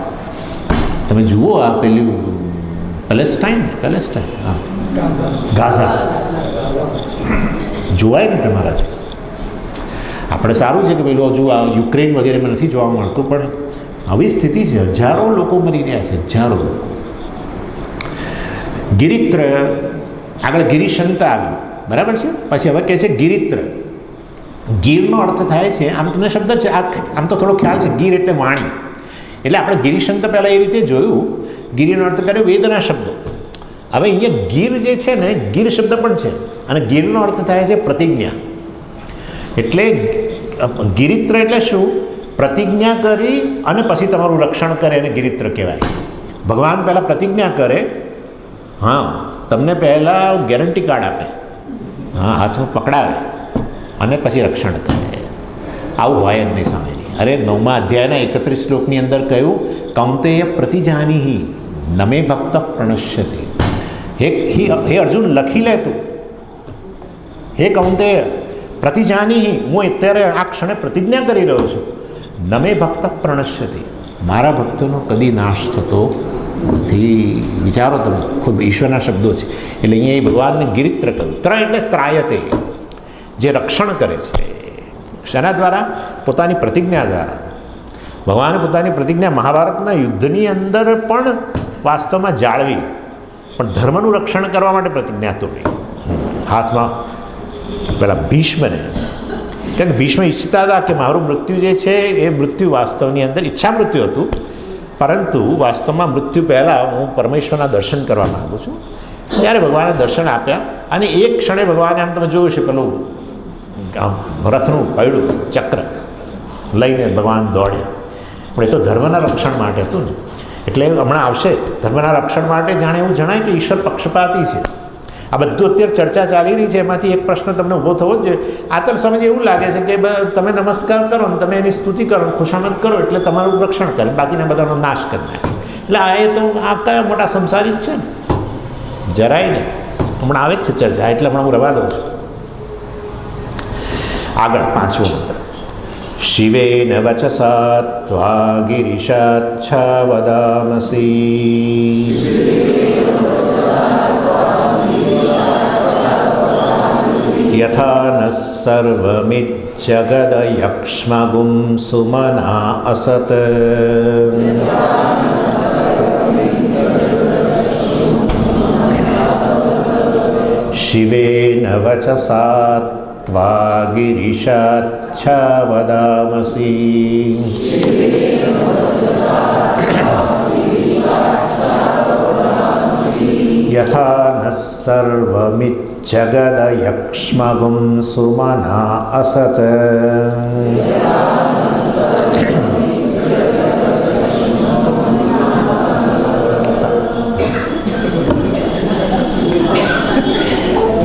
તમે જુઓ આ પેલું પેલેસ્ટાઇન હા, ગાઝા જોવાય ને તમારાથી. આપણે સારું છે કે પેલું હજુ આ યુક્રેન વગેરેમાં નથી જોવા મળતું, પણ આવી સ્થિતિ છે. હજારો લોકો મરી રહ્યા છે, હજારો લોકો. ગિરિત્ર, આગળ ગિરિશંત આવ્યું, બરાબર છે. પછી હવે કહે છે ગિરિત્ર. ગીરનો અર્થ થાય છે, આમ તમને શબ્દ છે આમ તો થોડો ખ્યાલ છે, ગીર એટલે વાણી. એટલે આપણે ગિરિશંત પહેલાં એ રીતે જોયું, ગિરિનો અર્થ કર્યો વેદના શબ્દો. હવે અહીંયા ગીર જે છે ને, ગીર શબ્દ પણ છે, અને ગીરનો અર્થ થાય છે પ્રતિજ્ઞા. એટલે ગિરિત્ર એટલે શું? પ્રતિજ્ઞા કરી અને પછી તમારું રક્ષણ કરે એને ગિરિત્ર કહેવાય. ભગવાન પહેલાં પ્રતિજ્ઞા કરે, હા, તમને પહેલાં ગેરંટી કાર્ડ આપે, હા, હાથમાં પકડાવે અને પછી રક્ષણ કરે. આવું હોય જ નહીં સામે. અરે 9મા અધ્યાયના 31 શ્લોકની અંદર કહ્યું, કૌંતેય પ્રતિજાનીહી નમે ભક્ત પ્રણશ્યતિ. હે અર્જુન, લખી લે તું. હે કૌંતેય પ્રતિજાનીહી, હું અત્યારે આ ક્ષણે પ્રતિજ્ઞા કરી રહ્યો છું. નમે ભક્ત પ્રણશ્યતિ, મારા ભક્તોનો કદી નાશ થતો નથી. વિચારો તમે, ખુદ ઈશ્વરના શબ્દો છે. એટલે અહીંયા એ ભગવાનને ગિરિત્ર કહ્યું. એટલે ત્રાયતે, જે રક્ષણ કરે છે. શેના દ્વારા? પોતાની પ્રતિજ્ઞા દ્વારા. ભગવાને પોતાની પ્રતિજ્ઞા મહાભારતના યુદ્ધની અંદર પણ વાસ્તવમાં જાળવી, પણ ધર્મનું રક્ષણ કરવા માટે પ્રતિજ્ઞા તોડી. હાથમાં પેલા ભીષ્મને, કારણ કે ભીષ્મ ઈચ્છતા હતા કે મારું મૃત્યુ જે છે એ મૃત્યુ વાસ્તવની અંદર ઈચ્છા મૃત્યુ હતું, પરંતુ વાસ્તવમાં મૃત્યુ પહેલાં હું પરમેશ્વરના દર્શન કરવા માગું છું. ત્યારે ભગવાને દર્શન આપ્યા, અને એક ક્ષણે ભગવાને, આમ તમે જોયું છે, પેલું રથનું પૈડું ચક્ર લઈને ભગવાન દોડ્યા. પણ એ તો ધર્મના રક્ષણ માટે હતું ને. એટલે હમણાં આવશે, ધર્મના રક્ષણ માટે જાણે એવું જણાય કે ઈશ્વર પક્ષપાતી છે. આ બધું અત્યારે ચર્ચા ચાલી રહી છે, એમાંથી એક પ્રશ્ન તમને ઊભો થવો જ જોઈએ. આ તો સમજ એવું લાગે છે કે તમે નમસ્કાર કરો ને તમે એની સ્તુતિ કરો, ખુશામત કરો એટલે તમારું રક્ષણ કરે, બાકીના બધાનો નાશ કરી નાખે. એટલે આ એ તો આ કયા મોટા સંસારી જ છે ને, જરાય ને. હમણાં આવે જ છે ચર્ચા, એટલે હમણાં હું રવા દઉં છું. આગળ 5મો મંત્ર. શિવેન વચસા ત્વા ગિરિશાચ્છા વદામસી યથા ન સર્વમિજ્જગદયક્ષ્મગું સુમના અસત. શિવેન વચસા ત્વા ગિરિશાચ્છા વદામસી યથા ન સર્વમિજ્જગદયક્ષ્મગું સુમના અસત.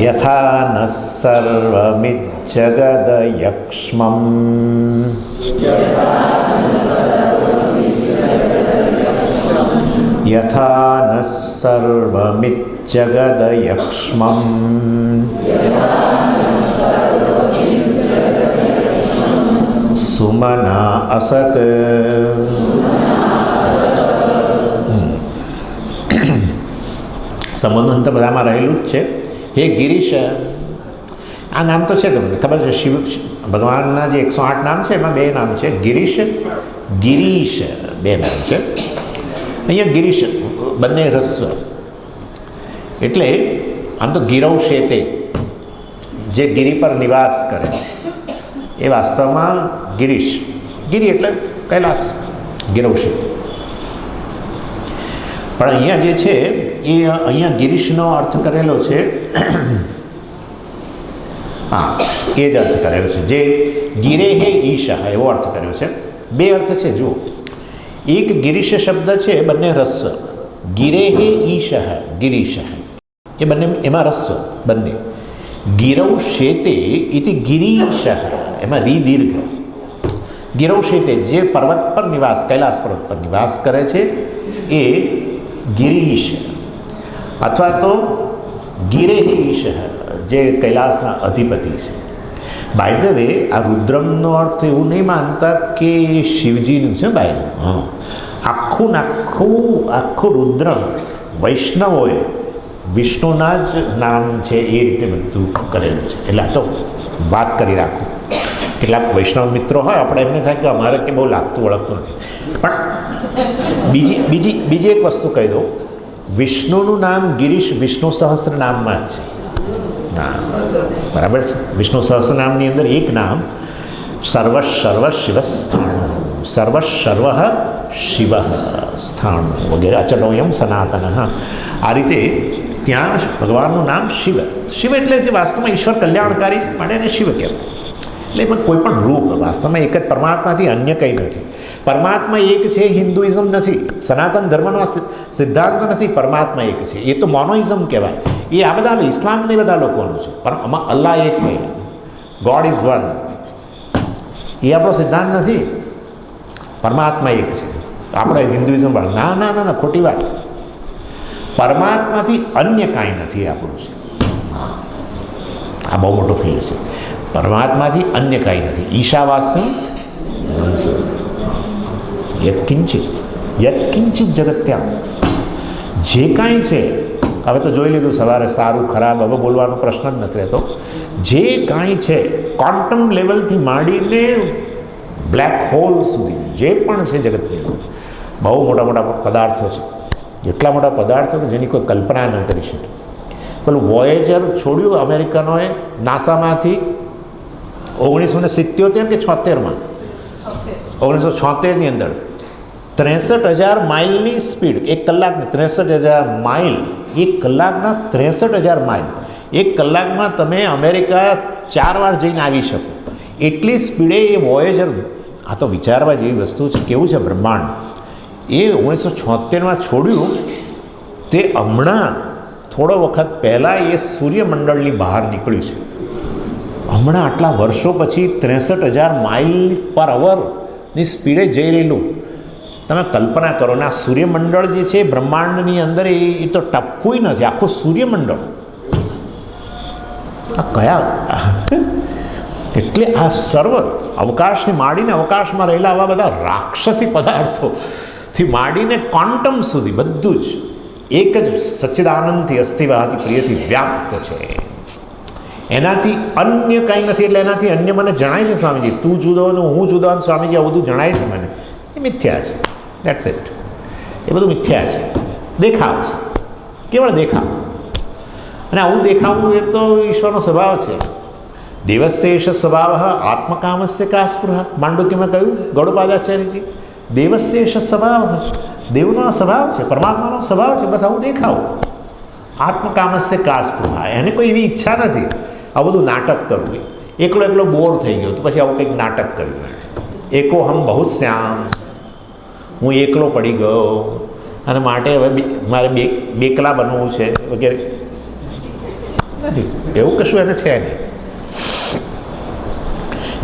યથા ન સર્વમિજ્જગદયક્ષ્મં યથા ન સર્વમિજ્જગદયક્ષ્મં સુમના અસત. સંબોધન તો બધામાં રહેલું જ છે. હે ગિરીશ, આ નામ તો છે તમને ખબર છે. શિવ ભગવાનના જે 108 નામ છે એમાં 2 નામ છે, ગિરીશ, ગિરીશ બે નામ છે. અહીંયા ગિરીશ બંને હ્રસ્વ, એટલે આમ તો ગિરવ શેતે, જે ગિરી પર નિવાસ કરે એ વાસ્તવમાં ગિરીશ. ગિરી એટલે કૈલાસ, ગિરવ શેતે. પણ અહીંયા જે છે એ અહીંયા ગિરીશનો અર્થ કરેલો છે, હા એ જ અર્થ કરેલો છે, જે ગિરે હે ઈશ એવો અર્થ કર્યો છે. બે અર્થ છે જુઓ. એક ગિરીશ શબ્દ છે બંને હ્રસ્વ, ગિરે હે ઈશ ગિરીશ, એ બંને એમાં હ્રસ્વ બંને. ગિરવ શેતે ઇતિ ગિરીશ, એમાં રી દીર્ઘ. ગિરવ શેતે જે પર્વત પર નિવાસ, કૈલાસ પર્વત પર નિવાસ કરે છે એ ગિરીશ, અથવા તો ગિરે હે ઈશ, જે કૈલાસના અધિપતિ છે. બાય ધ વે આ રુદ્રમનો અર્થ એવું નહીં માનતા કે શિવજીનું છે બાય. હા, આખું આખું રુદ્રમ વૈષ્ણવોએ વિષ્ણુના જ નામ છે એ રીતે બધું કરેલું છે. એટલે આ તો વાત કરી રાખું. કેટલાક વૈષ્ણવ મિત્રો હોય આપણે એમને થાય કે અમારે કે બહુ લાગતું વળગતું નથી, પણ બીજી એક વસ્તુ કહી દઉં, વિષ્ણુનું નામ ગિરીશ વિષ્ણુ સહસ્ત્ર નામમાં જ છે. હા બરાબર છે. વિષ્ણુ સહસ્રનામની અંદર એક નામ સર્વ શિવ સ્થાણુ, સર્વ શિવ સ્થાણુ વગેરે, અચલોયમ સનાતન. આ રીતે ત્યાં ભગવાનનું નામ શિવ. શિવ એટલે જે વાસ્તવમાં ઈશ્વર કલ્યાણકારી છે માટે એને શિવ કહેવાય. એટલે એમાં કોઈ પણ રૂપ વાસ્તવમાં એક જ પરમાત્માથી અન્ય કંઈ નથી. પરમાત્મા એક છે હિન્દુઇઝમ નથી, સનાતન ધર્મનો સિદ્ધાંત નથી. પરમાત્મા એક છે એ તો મોનોઇઝમ કહેવાય. એ આ બધા ઇસ્લામને બધા લોકોનું છે, પણ આમાં અલ્લાહ એક છે, ગોડ ઇઝ વન, એ આપણો સિદ્ધાંત નથી. પરમાત્મા એક છે. આપણે હિન્દુઇઝમ વાળા ના ના ના ના ખોટી વાત. પરમાત્માથી અન્ય કાંઈ નથી આપણું છે. આ બહુ મોટો ફેર છે. પરમાત્માથી અન્ય કાંઈ નથી. ઈશાવાસ્યમ યત્કિંચિત જગત્યામ, જે કાંઈ છે હવે તો જોઈ લીધું સવારે, સારું ખરાબ હવે બોલવાનો પ્રશ્ન જ નથી રહેતો. જે કાંઈ છે ક્વોન્ટમ લેવલથી માંડીને બ્લેક હોલ સુધી જે પણ છે જગતની અંદર બહુ મોટા મોટા પદાર્થો છે. એટલા મોટા પદાર્થો કે જેની કોઈ કલ્પના ન કરી શકે. પેલું વોયેજર છોડ્યું અમેરિકનોએ નાસામાંથી 1977 કે 76માં, 1976ની અંદર 63,000 માઇલની સ્પીડ, એક કલાકની 63,000 માઇલ, એક કલાકના 63,000 માઇલ, એક કલાકમાં તમે અમેરિકા 4 વાર જઈને આવી શકો એટલી સ્પીડે એ વોયેજર. આ તો વિચારવા જેવી વસ્તુ છે. કેવું છે બ્રહ્માંડ. એ 1976માં છોડ્યું તે હમણાં થોડો વખત પહેલાં એ સૂર્યમંડળની બહાર નીકળ્યું છે. હમણાં આટલા વર્ષો પછી 63,000 માઇલ પર અવરની સ્પીડે જઈ રહેલું તમે કલ્પના કરો ને. આ સૂર્યમંડળ જે છે બ્રહ્માંડની અંદર એ તો ટપકું નથી, આખું સૂર્યમંડળ. આ કયા એટલે આ સર્વ અવકાશની માંડીને અવકાશમાં રહેલા આવા બધા રાક્ષસી પદાર્થોથી માંડીને ક્વોન્ટમ સુધી બધું જ એક જ સચ્ચિદાનંદથી અસ્થિવાહથી પ્રિયથી વ્યાપ્ત છે. એનાથી અન્ય કાંઈ નથી. એટલે એનાથી અન્ય મને જણાય છે સ્વામીજી, તું જુદો ને હું જુદો, અને સ્વામીજી આ બધું જણાય છે મને, એ મિથ્યા છે. That's it. એ બધું મિથ્યા છે, દેખાવ છે, કેવળ દેખાવ. અને આવું દેખાવું એ તો ઈશ્વરનો સ્વભાવ છે. દેવસ્યેષ સ્વભાવ આત્મકામસ્ય કા સ્પૃહ, માંડુક્યમાં કહ્યું ગૌડપાદાચાર્યજી. દેવસ્યેષ સ્વભાવ, દેવનો સ્વભાવ છે, પરમાત્માનો સ્વભાવ છે, બસ આવું દેખાવું. આત્મકામસ્ય કા સ્પૃહ, એને કોઈ એવી ઈચ્છા નથી આ બધું નાટક કરવું. એકલો બોર થઈ ગયો તો પછી આવું કંઈક નાટક કર્યું. એકો હમ બહુ શ્યામ, હું એકલો પડી ગયો અને માટે હવે મારે બેકલા બનવું છે વગેરે. નથી એવું કશું એને છે નહીં.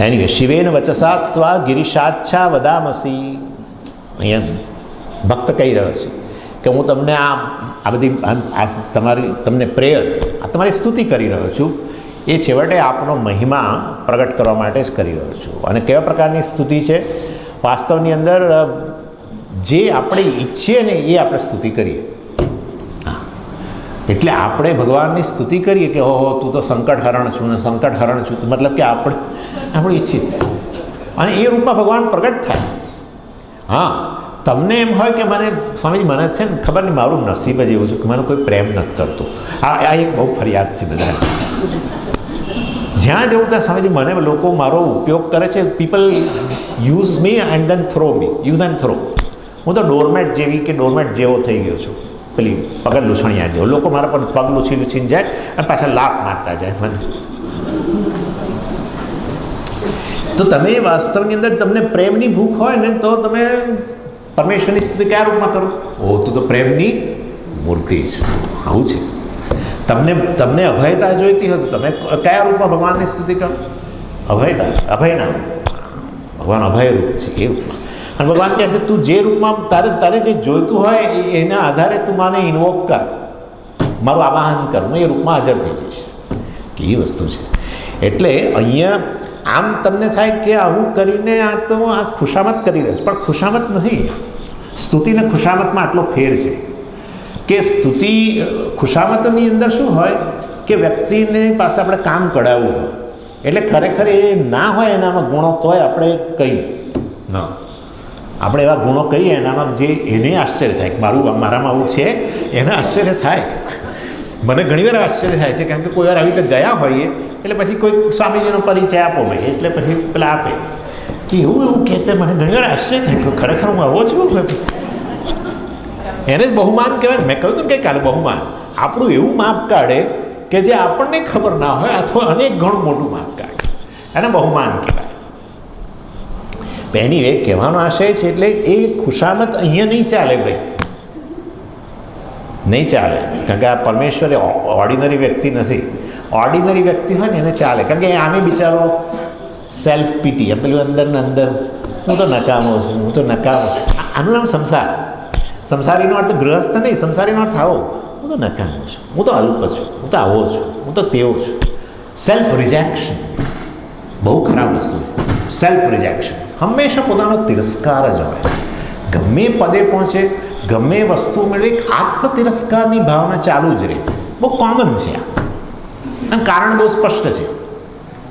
એની શિવેન વચસાત્વા ગિરિશાચ્છા વદામસી. અહીંયા ભક્ત કહી રહ્યો છે કે હું તમને આ બધી તમને પ્રેયર, આ તમારી સ્તુતિ કરી રહ્યો છું. એ છેવટે આપનો મહિમા પ્રગટ કરવા માટે જ કરી રહ્યો છું. અને કેવા પ્રકારની સ્તુતિ છે? વાસ્તવની અંદર જે આપણે ઈચ્છીએ ને એ આપણે સ્તુતિ કરીએ. હા, એટલે આપણે ભગવાનની સ્તુતિ કરીએ કે ઓહો તું તો સંકટ હરણ છું ને સંકટ હરણ છું, તો મતલબ કે આપણે ઈચ્છીએ અને એ રૂપમાં ભગવાન પ્રગટ થાય. હા, તમને એમ હોય કે મને સ્વામીજી મને છે ને ખબર નહીં મારું નસીબ જ એવું છે કે મને કોઈ પ્રેમ નથી કરતું. આ એક બહુ ફરિયાદ છે બધા. જ્યાં જવું ત્યાં સ્વામીજી મને લોકો મારો ઉપયોગ કરે છે. People use me and then throw me, use and throw. હું તો ડોરમેટ જેવી કે ડોરમેટ જેવો થઈ ગયો છું, પેલી પગલ લૂછણિયા જેવો. લોકો મારા પર પગ લૂછીને જાય અને પાછા લાભ મારતા જાય મને. તો તમે વાસ્તવની અંદર તમને પ્રેમની ભૂખ હોય ને તો તમે પરમેશ્વરની સ્તુતિ કયા રૂપમાં કરો? ઓ તું તો પ્રેમની મૂર્તિ છે. આવું છે. તમને અભયતા જોઈતી હોય તો તમે કયા રૂપમાં ભગવાનની સ્તુતિ કરો? અભયતા, અભયના રૂપ. ભગવાન અભય રૂપ છે એ રૂપમાં. અને ભગવાન કહે છે તું જે રૂપમાં તારે જે જોઈતું હોય એના આધારે તું મને ઇન્વોક કર, મારું આવાહન કર, હું એ રૂપમાં હાજર થઈ જઈશ. કે એ વસ્તુ છે. એટલે અહીંયા આમ તમને થાય કે આવું કરીને આ તો આ ખુશામત કરી રહ્યો છે, પણ ખુશામત નથી. સ્તુતિને ખુશામતમાં આટલો ફેર છે કે સ્તુતિ ખુશામતની અંદર શું હોય કે વ્યક્તિને પાસે આપણે કામ કઢાવવું હોય, એટલે ખરેખર એ ના હોય એનામાં ગુણો તોય આપણે કહીએ ના, આપણે એવા ગુણો કહીએ એનામાં જે એને આશ્ચર્ય થાય કે મારામાં આવું છે, એને આશ્ચર્ય થાય. મને ઘણીવાર આશ્ચર્ય થાય છે, કારણ કે કોઈ વાર આવી રીતે ગયા હોઈએ એટલે પછી કોઈ સ્વામીજીનો પરિચય આપો ભાઈ, એટલે પછી પેલા આપે કે એવું કહેતે મને ઘણીવાર આશ્ચર્ય થાય કે ખરેખર હું આવો છું. એને જ બહુમાન કહેવાય. મેં કહ્યું હતું ને કંઈકાલે બહુમાન આપણું એવું માપ કાઢે કે જે આપણને ખબર ના હોય અથવા અનેક ઘણું મોટું માપ કાઢે, એને બહુમાન કહેવાય. એની એ કહેવાનો આશય છે. એટલે એ ખુશામત અહીંયા નહીં ચાલે ભાઈ, નહીં ચાલે. કારણ કે આ પરમેશ્વર ઓર્ડિનરી વ્યક્તિ નથી. ઓર્ડિનરી વ્યક્તિ હોય ને એને ચાલે, કારણ કે આમે બિચારો સેલ્ફ પીટી, એમ પેલું અંદર ને અંદર હું તો નકામો છું, હું તો નકામો છું. આનું નામ સંસાર. સંસારીનો અર્થ ગ્રહસ્થ નહીં, સંસારીનો અર્થ આવો હું તો નકામો છું, હું તો અલ્પ છું, હું તો આવો છું, હું તો તેવો છું. સેલ્ફ રિજેક્શન બહુ ખરાબ વસ્તુ છે. સેલ્ફ રિજેક્શન હંમેશા પોતાનો તિરસ્કાર જ હોય. ગમે પદે પહોંચે, ગમે વસ્તુ મેળવે, આત્મ તિરસ્કારની ભાવના ચાલુ જ રહે. બહુ કોમન છે આ, અને કારણ બહુ સ્પષ્ટ છે.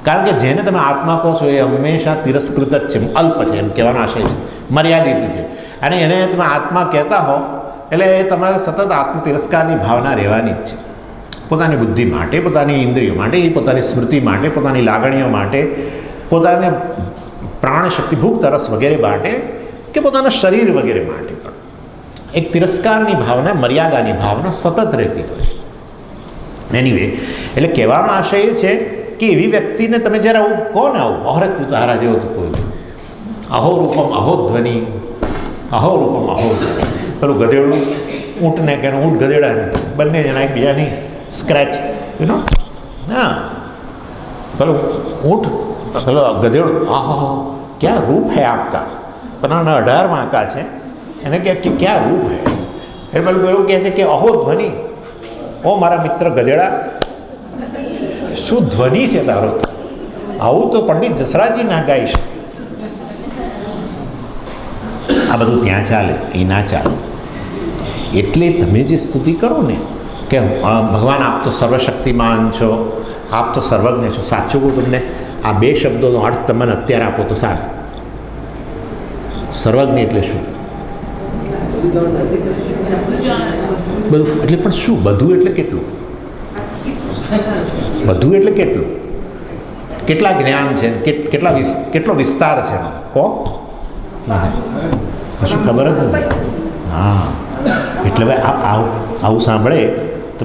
કારણ કે જેને તમે આત્મા કહો છો એ હંમેશા તિરસ્કૃત જ છે, અલ્પ છે, એમ કહેવાનો આશય છે, મર્યાદિત છે. અને એને તમે આત્મા કહેતા હો એટલે એ તમારે સતત આત્મ તિરસ્કારની ભાવના રહેવાની જ છે. પોતાની બુદ્ધિ માટે, પોતાની ઇન્દ્રિયો માટે, પોતાની સ્મૃતિ માટે, પોતાની લાગણીઓ માટે, પોતાને પ્રાણશક્તિ, ભૂખ, તરસ વગેરે માટે, કે પોતાના શરીર વગેરે માટે પણ એક તિરસ્કારની ભાવના, મર્યાદાની ભાવના સતત રહેતી હોય છે. એનીવે, એટલે કહેવાનો આશય એ છે કે એવી વ્યક્તિને તમે જ્યારે આવું કહો ને, આવું અરે તું તારા જેવો તો કોઈ નહીં, અહો રૂપમ અહો ધ્વનિ, અહો રૂપમ અહો, પેલું ગધેડું ઊંટને કે ઊંટ ગધેડાને બંને જણા એકબીજાની સ્ક્રેચ, યુ નો. હા, પેલું ઊંટ પેલો ગધેડું, આહો ક્યાં રૂપ હૈ આપકા, પણ 18 વાંકા છે, એને કહે કે ક્યાં રૂપ હૈ. એટલે પેલું કહે છે કે અહો ધ્વનિ, ઓ મારા મિત્ર ગધેડા, શું ધ્વનિ છે તારો. આવું તો પંડિત જસરાજી ના ગાઈ છે. આ બધું ત્યાં ચાલે, એ ના ચાલે. એટલે તમે જે સ્તુતિ કરો ને કે ભગવાન આપ તો સર્વશક્તિમાન છો, આપ તો સર્વજ્ઞ છો. સાચું કહું તમને, આ બે શબ્દોનો અર્થ તમને અત્યારે આપો તો સારું. સર્વજ્ઞ એટલે શું? બધું એટલે, પણ શું બધું એટલે કેટલું? બધું એટલે કેટલું? કેટલા જ્ઞાન છે, કેટલો વિસ્તાર છે એનો કહો. શું ખબર જ નથી. હા, એટલે હવે આવું સાંભળે તો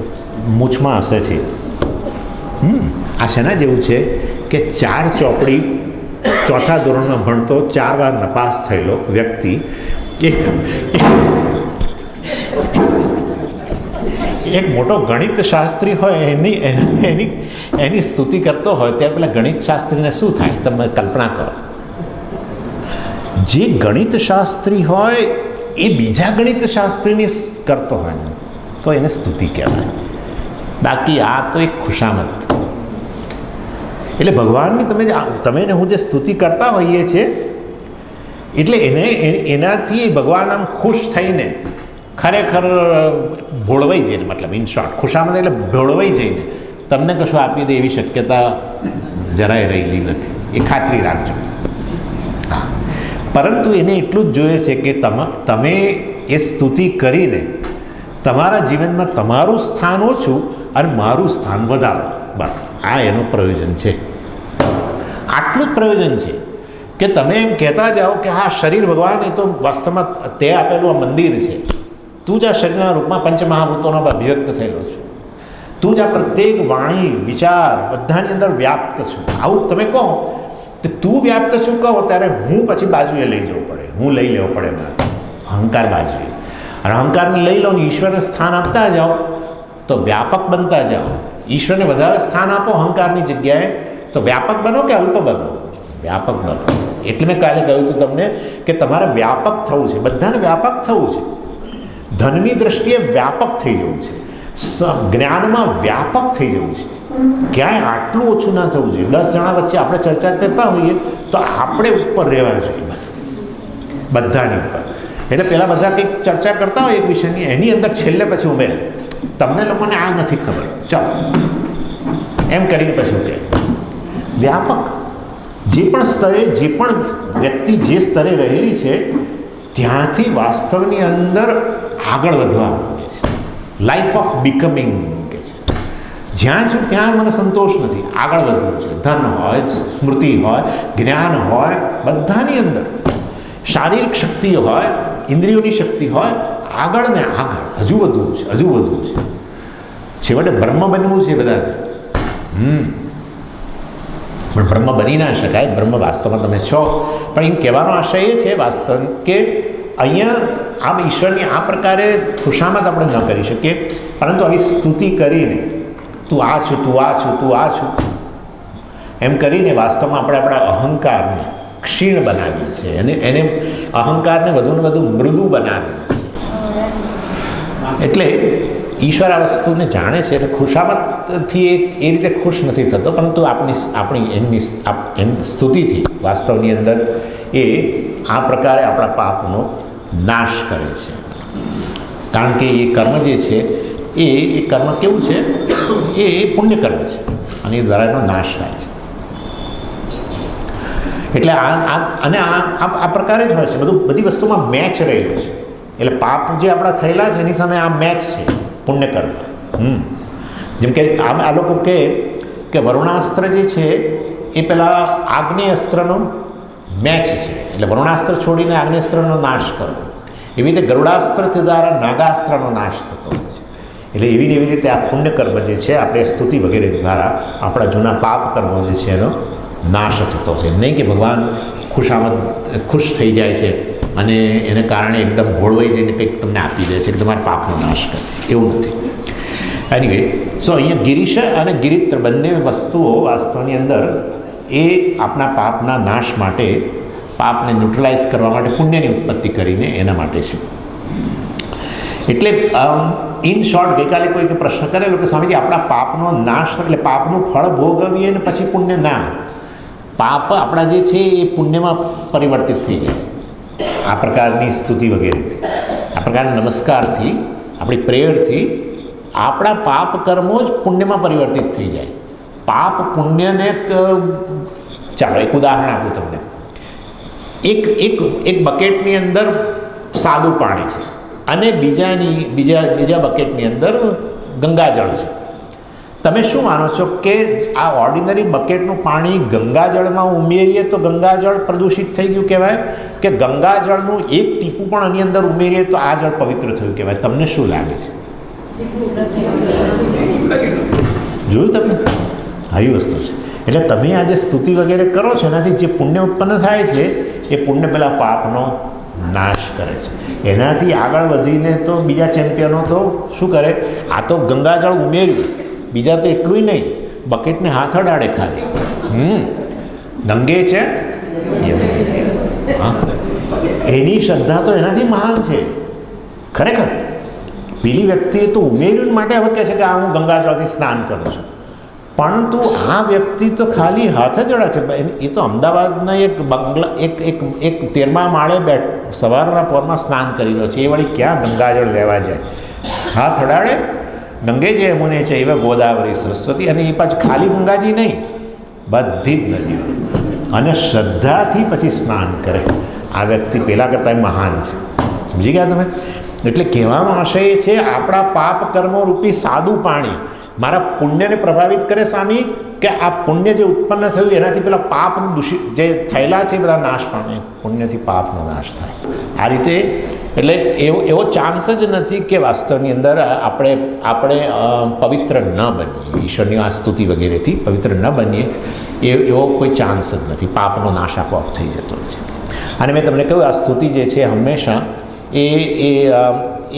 મૂછમાં હશે છે. આ શેના જેવું છે કે 4 ચોપડી 4થા ધોરણમાં ભણતો 4 વાર નપાસ થયેલો વ્યક્તિ એક મોટો ગણિત શાસ્ત્રી હોય, એની સ્તુતિ કરતો હોય ત્યારે પેલા ગણિત શાસ્ત્રીને શું થાય તમે કલ્પના કરો. જે ગણિત શાસ્ત્રી હોય એ બીજા ગણિત શાસ્ત્રીની કરતો હોય ને તો એને સ્તુતિ કહેવાય. બાકી આ તો એક ખુશામત. એટલે ભગવાનની તમે ને હું જે સ્તુતિ કરતા હોઈએ છીએ એટલે એનાથી ભગવાન આમ ખુશ થઈને ખરેખર ભોળવાઈ જઈને, મતલબ ઇન શોર્ટ ખુશામત એટલે ભોળવાઈ જઈને તમને કશું આપી દે એવી શક્યતા જરાય રહેલી નથી, એ ખાતરી રાખજો. હા, પરંતુ એને એટલું જ જોઈએ છે કે તમે એ સ્તુતિ કરીને તમારા જીવનમાં તમારું સ્થાન ઓછું અને મારું સ્થાન વધારો. બસ આ એનું પ્રયોજન છે. આટલું જ પ્રયોજન છે કે તમે એમ કહેતા જાઓ કે હા શરીર ભગવાન એ તો વાસ્તવમાં તે આપેલું આ મંદિર છે. તું જ આ શરીરના રૂપમાં પંચમહાભૂતોનો અભિવ્યક્ત થયેલો છું. તું જ આ પ્રત્યેક વાણી વિચાર બધાની અંદર વ્યાપ્ત છું. આવું તમે કહો તો તું વ્યાપ્ત છું કહો ત્યારે હું પછી બાજુએ લઈ જવું પડે, હું લઈ લેવો પડે મારે અહંકાર બાજુએ. અને અહંકારને લઈ લો ને ઈશ્વરને સ્થાન આપતા જાઓ તો વ્યાપક બનતા જાઓ. ઈશ્વરને વધારે સ્થાન આપો અહંકારની જગ્યાએ તો વ્યાપક બનો કે અલ્પ બનો? વ્યાપક બનો. એટલે મેં કાલે કહ્યું હતું તમને કે તમારે વ્યાપક થવું છે, બધાને વ્યાપક થવું છે. ધનની દ્રષ્ટિએ વ્યાપક થઈ જવું છે, જ્ઞાનમાં વ્યાપક થઈ જવું છે. ક્યાંય આટલું ઓછું ના થવું જોઈએ. 10 જણા વચ્ચે આપણે ચર્ચા કરતા હોઈએ તો આપણે ઉપર રહેવા જોઈએ, બસ બધાની ઉપર. એટલે પહેલાં બધા કંઈક ચર્ચા કરતા હોય એક વિષયની, એની અંદર છેલ્લે પછી ઉમેરે તમને લોકોને આ નથી ખબર, ચાલો એમ કરીને પછી કહે વ્યાપક. જે પણ સ્તરે જે પણ વ્યક્તિ જે સ્તરે રહેલી છે ત્યાંથી વાસ્તવની અંદર આગળ વધવા માંગે છે. લાઈફ ઓફ બિકમિંગ કે છે. જ્યાં છું ત્યાં મને સંતોષ નથી, આગળ વધવું છે. ધન હોય, સ્મૃતિ હોય, જ્ઞાન હોય, બધાની અંદર શારીરિક શક્તિ હોય, ઇન્દ્રિયોની શક્તિ હોય, આગળ ને આગળ હજુ વધવું છે, હજુ વધવું છે. છેવટે બ્રહ્મ બનવું છે બધાને. પણ બ્રહ્મ બની ના શકાય. બ્રહ્મ વાસ્તવમાં તમે છો. પણ એમ કહેવાનો આશય એ છે વાસ્તવ કે અહીંયા આમ ઈશ્વરની આ પ્રકારે ખુશામત આપણે ન કરી શકીએ, પરંતુ આવી સ્તુતિ કરીને તું આ છું, તું આ છું, તું આ છું એમ કરીને વાસ્તવમાં આપણે આપણા અહંકારને ક્ષીણ બનાવીએ છીએ અને એને અહંકારને વધુ ને વધુ મૃદુ બનાવીએ છીએ. એટલે ઈશ્વર આ વસ્તુને જાણે છે. એટલે ખુશામતથી એ રીતે ખુશ નથી થતો, પરંતુ એમની સ્તુતિથી વાસ્તવની અંદર એ આ પ્રકારે આપણા પાપનો નાશ કરે છે. કારણ કે એ કર્મ જે છે એ કર્મ કેવું છે? એ પુણ્ય કર્મ છે અને એ દ્વારા એનો નાશ થાય છે. એટલે આ પ્રકારે જ હોય છે બધું. બધી વસ્તુમાં મેચ રહેલું છે. એટલે પાપ જે આપણા થયેલા છે એની સામે આ મેચ છે પુણ્યકર્મ. જેમ કે આ લોકો કે વરુણાસ્ત્ર જે છે એ પેલા આગ્નેય અસ્ત્રનો મેચ છે. એટલે વરુણાસ્ત્ર છોડીને આગ્નેયાસ્ત્રનો નાશ કરો. એવી રીતે ગરુડાસ્ત્ર દ્વારા નાગાસ્ત્રનો નાશ થતો હોય છે. એટલે એવી ને એવી રીતે આ પુણ્યકર્મ જે છે આપણે સ્તુતિ વગેરે દ્વારા આપણા જૂના પાપ કર્મો જે છે એનો નાશ થતો છે. નહીં કે ભગવાન ખુશ થઈ જાય છે અને એને કારણે એકદમ ભોળવાઈ જઈને કંઈક તમને આપી દે છે કે તમારા પાપનો નાશ કરે છે, એવું નથી. એનીવે સો અહીંયા ગિરીશ અને ગિરિત્ર બંને વસ્તુઓ વાસ્તવની અંદર એ આપણા પાપના નાશ માટે, પાપને ન્યુટ્રલાઇઝ કરવા માટે પુણ્યની ઉત્પત્તિ કરીને એના માટે છે. એટલે ઇન શોર્ટ ગઈકાલે કોઈકે પ્રશ્ન કરેલો કે સ્વામીજી આપણા પાપનો નાશ એટલે પાપનું ફળ ભોગવીએ ને પછી પુણ્ય ના. પાપ આપણા જે છે એ પુણ્યમાં પરિવર્તિત થઈ જાય આ પ્રકારની સ્તુતિ વગેરેથી, આ પ્રકારના નમસ્કારથી, આપણી પ્રેયરથી આપણા પાપ કર્મો જ પુણ્યમાં પરિવર્તિત થઈ જાય. પાપ પુણ્યને ચાલો એક ઉદાહરણ આપું તમને. એક બકેટની અંદર સાદું પાણી છે અને બીજા બકેટની અંદર ગંગાજળ છે. તમે શું માનો છો કે આ ઓર્ડિનરી બકેટનું પાણી ગંગાજળમાં ઉમેરીએ તો ગંગાજળ પ્રદૂષિત થઈ ગયું કહેવાય કે ગંગાજળનું એક ટીપું પણ આની અંદર ઉમેરીએ તો આ જળ પવિત્ર થયું કહેવાય? તમને શું લાગે છે? જોયું તમે? આવી વસ્તુ છે. એટલે તમે આ જે સ્તુતિ વગેરે કરો છો એનાથી જે પુણ્ય ઉત્પન્ન થાય છે એ પુણ્ય પેલા પાપનો નાશ કરે છે. એનાથી આગળ વધીને તો બીજા ચેમ્પિયનો તો શું કરે, આ તો ગંગાજળ ઉમેર્યું, બીજા તો એટલું નહીં, બકેટને હાથ અડાડે ખાલી. ગંગે છે હા, એની શ્રદ્ધા તો એનાથી મહાન છે ખરેખર. પેલી વ્યક્તિએ તો ઉમેર્યું માટે હવે કહે છે કે આ હું ગંગાજળથી સ્નાન કરું છું, પરંતુ આ વ્યક્તિ તો ખાલી હાથ જ અડા છે. એ તો અમદાવાદના એક બંગલા એક 13મા માળે સવારના પોરમાં સ્નાન કરી રહ્યો છે. એ વળી ક્યાં ગંગાજળ લેવા જાય? હાથ અડાડે, ગંગે જે યમુને છે એવા ગોદાવરી સરસ્વતી. અને એ પાછું ખાલી ગંગાજી નહીં, બધી જ નદીઓ, અને શ્રદ્ધાથી પછી સ્નાન કરે, આ વ્યક્તિ પહેલાં કરતાં મહાન છે. સમજી ગયા તમે? એટલે કહેવાનો આશય એ છે, આપણા પાપ કર્મો રૂપી સાદું પાણી મારા પુણ્યને પ્રભાવિત કરે સ્વામી, કે આ પુણ્ય જે ઉત્પન્ન થયું એનાથી પેલા પાપ દૂષિત જે થયેલા છે બધા નાશ પામે, પુણ્યથી પાપનો નાશ થાય. આ રીતે એટલે એવો ચાન્સ જ નથી કે વાસ્તવની અંદર આપણે પવિત્ર ન બનીએ, ઈશ્વરની આ સ્તુતિ વગેરેથી પવિત્ર ન બનીએ એવો કોઈ ચાન્સ જ નથી. પાપનો નાશ આપોઆપ થઈ જતો છે. અને મેં તમને કહ્યું, આ સ્તુતિ જે છે હંમેશા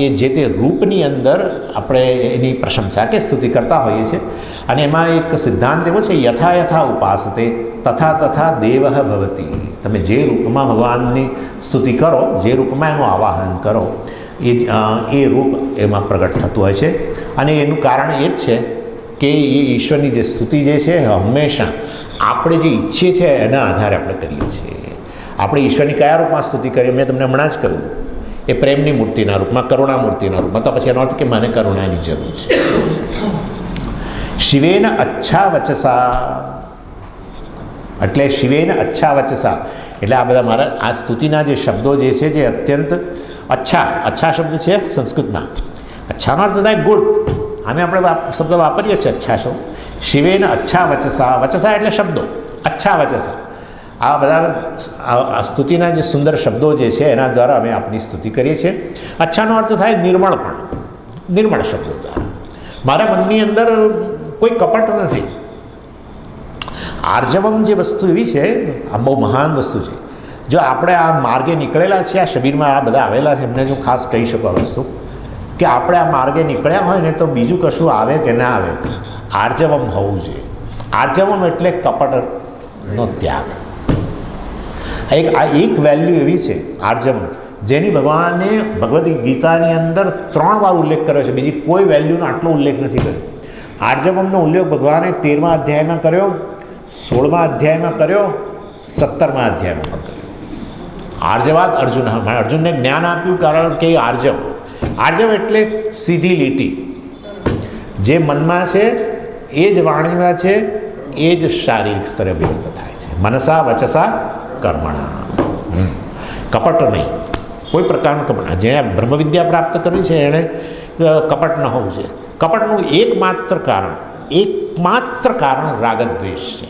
એ જે તે રૂપની અંદર આપણે એની પ્રશંસા કે સ્તુતિ કરતા હોઈએ છીએ. અને એમાં એક સિદ્ધાંત એવો છે, યથા યથા ઉપાસતે તથા તથા દેવઃ ભવતી. તમે જે રૂપમાં ભગવાનની સ્તુતિ કરો, જે રૂપમાં એનું આવાહન કરો, એ રૂપ એમાં પ્રગટ થતું હોય છે. અને એનું કારણ એ જ છે કે એ ઈશ્વરની જે સ્તુતિ જે છે હંમેશા આપણે જે ઈચ્છીએ છીએ એના આધારે આપણે કરીએ છીએ. આપણે ઈશ્વરની કયા રૂપમાં સ્તુતિ કરીએ, મેં તમને હમણાં જ કહ્યું, એ પ્રેમની મૂર્તિના રૂપમાં, કરુણા મૂર્તિના રૂપમાં, તો પછી એનો અર્થ કે મને કરુણાની જરૂર છે. શિવેન અચ્છા વચસા, એટલે શિવેન અચ્છા વચસા એટલે આ બધા મારા આ સ્તુતિના જે શબ્દો જે છે જે અત્યંત અચ્છા શબ્દ છે સંસ્કૃતમાં. અચ્છાનો અર્થ થાય ગુડ. આમે આપણે શબ્દ વાપરીએ છીએ અચ્છા શબ્દ. શિવેન અચ્છા વચસા, વચસા એટલે શબ્દો, અચ્છા વચસા. આ બધા સ્તુતિના જે સુંદર શબ્દો જે છે એના દ્વારા અમે આપની સ્તુતિ કરીએ છીએ. અચ્છાનો અર્થ થાય નિર્મળપણ, નિર્મળ શબ્દો દ્વારા. મારા મનની અંદર કોઈ કપટ નથી. આર્જવમ જે વસ્તુ એવી છે, આ બહુ મહાન વસ્તુ છે. જો આપણે આ માર્ગે નીકળેલા છીએ, આ શિબિરમાં આ બધા આવેલા છે, એમને જો ખાસ કહી શકો આ વસ્તુ, કે આપણે આ માર્ગે નીકળ્યા હોય ને તો બીજું કશું આવે કે ના આવે, આર્જવમ હોવું જોઈએ. આર્જવમ એટલે કપટનો ત્યાગ. આ એક વેલ્યુ એવી છે આર્જવમ, જેની ભગવાને ભગવદ્ ગીતાની અંદર 3 વાર ઉલ્લેખ કર્યો છે. બીજી કોઈ વેલ્યુનો આટલો ઉલ્લેખ નથી કર્યો. આર્જવમનો ઉલ્લેખ ભગવાને 13મા અધ્યાયમાં કર્યો, 16મા અધ્યાયમાં કર્યો, 17મા અધ્યાયમાં પણ કર્યો. આર્જવાદ અર્જુન, અર્જુનને જ્ઞાન આપ્યું કારણ કે આર્જવ એટલે સીધી લીટી, જે મનમાં છે એ જ વાણીમાં છે, એ જ શારીરિક સ્તરે અભિવ્યક્ત થાય છે. મનસા વચસા કર્મણા, કપટ નહીં, કોઈ પ્રકારનું કપટ. જેણે બ્રહ્મવિદ્યા પ્રાપ્ત કરવી છે એણે કપટ ન હોવું છે. કપટનું એકમાત્ર કારણ રાગદ્વેષ છે.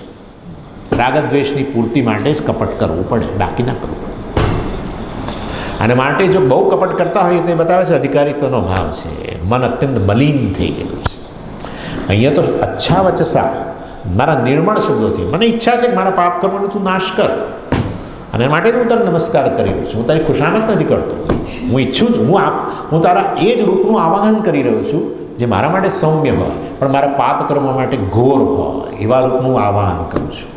રાગદ્વેષની પૂર્તિ માટે જ કપટ કરવું પડે, બાકી ના કરવું પડે. અને માટે જો બહુ કપટ કરતા હોઈએ તો એ બતાવે છે અધિકારીત્વનો ભાવ છે, મન અત્યંત મલિન થઈ ગયેલું છે. અહીંયા તો અચ્છા વચસા, મારા નિર્મળ શબ્દોથી મને ઈચ્છા છે કે મારા પાપ કર્મોનો તું નાશ કર, અને માટે હું તને નમસ્કાર કરી રહ્યો છું. હું તારી ખુશામત નથી કરતો. હું ઈચ્છું છું, હું તારા એ જ રૂપનું આવાહન કરી રહ્યો છું જે મારા માટે સૌમ્ય હોય પણ મારા પાપ કર્મો માટે ઘોર હોય, એવા રૂપનું આવાહન કરું છું.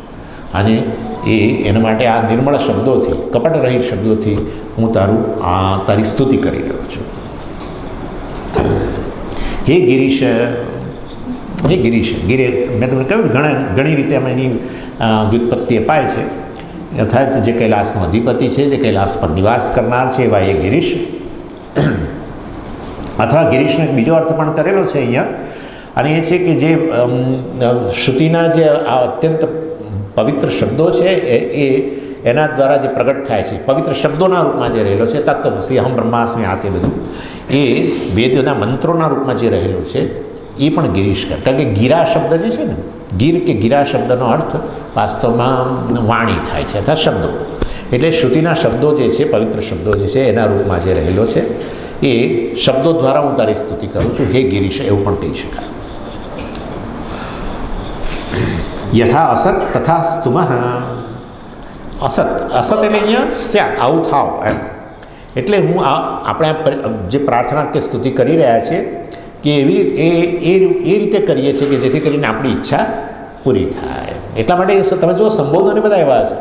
અને એના માટે આ નિર્મળ શબ્દોથી, કપટ રહિત શબ્દોથી હું તારી સ્તુતિ કરી રહ્યો છું. હે ગિરીશ, મેં તમને કહ્યું ઘણી રીતે અમે એની વ્યુત્પત્તિ અપાય છે. અર્થાત જે કૈલાસનો અધિપતિ છે, જે કૈલાસ પર નિવાસ કરનાર છે, એવા એ ગિરીશ. અથવા ગિરીશનો એક બીજો અર્થ પણ કરેલો છે અહીંયા, અને એ છે કે જે શ્રુતિના જે આ અત્યંત પવિત્ર શબ્દો છે એના દ્વારા જે પ્રગટ થાય છે, પવિત્ર શબ્દોના રૂપમાં જે રહેલો છે, તત્વમસી અહમ બ્રહ્માસ્મિ, આ તે બધું એ વેદોના મંત્રોના રૂપમાં જે રહેલું છે એ પણ ગિરીશ કહે. કારણ કે ગીરા શબ્દ જે છે ને, ગીર કે ગીરા શબ્દનો અર્થ વાસ્તવમાં વાણી થાય છે, અથવા શબ્દો. એટલે શ્રુતિના શબ્દો જે છે, પવિત્ર શબ્દો જે છે એના રૂપમાં જે રહેલો છે, એ શબ્દો દ્વારા હું તારી સ્તુતિ કરું છું. હે ગિરીશ, એવું પણ કહી શકાય. યથા અસત તથા સ્તુમઃ. અસત એટલે અહીંયા સ્યાત, આવું થાવ એમ. એટલે હું આપણે જે પ્રાર્થના કે સ્તુતિ કરી રહ્યા છીએ કે એ રીતે કરીએ છીએ કે જેથી કરીને આપણી ઈચ્છા પૂરી થાય. એટલા માટે તમે જુઓ, સંબોધનો બધા એવા છે.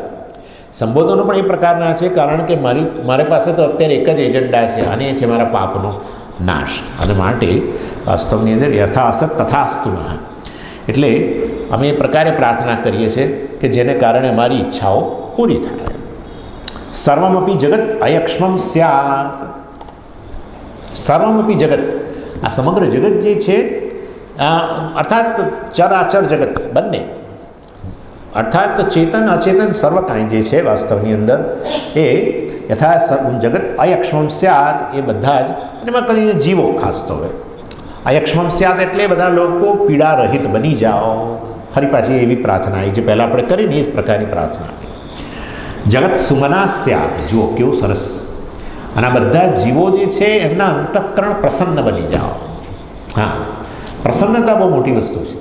સંબોધનો પણ એ પ્રકારના છે કારણ કે મારી પાસે તો અત્યારે એક જ એજન્ડા છે, અને એ છે મારા પાપનો નાશ. અને માટે વાસ્તવની અંદર યથા અસત તથા સ્તુમઃ એટલે અમે એ પ્રકારે પ્રાર્થના કરીએ છીએ કે જેને કારણે મારી ઈચ્છાઓ પૂરી થાય. સર્વમપી જગત અયક્ષ્મમ સ્યાત. સર્વમપી જગત, આ સમગ્ર જગત જે છે, અર્થાત ચરાચર જગત બંને, અર્થાત ચેતન અચેતન સર્વ કાંઈ જે છે વાસ્તવની અંદર એ યથા જગત અયક્ષ્મમ સ્યાત એ બધા જ, એમાં કરીને જીવો ખાસ તો હોય અયક્ષ્મમ સ્યાત એટલે બધા લોકો પીડા રહિત બની જાઓ. ફરી પાછી એવી પ્રાર્થના એ જે પહેલાં આપણે કરીને એ જ પ્રકારની પ્રાર્થના. જગત સુમના સ્યાત, જુઓ કેવું સરસ. અને આ બધા જીવો જે છે એમના અંતઃકરણ પ્રસન્ન બની જાઓ. હા, પ્રસન્નતા બહુ મોટી વસ્તુ છે.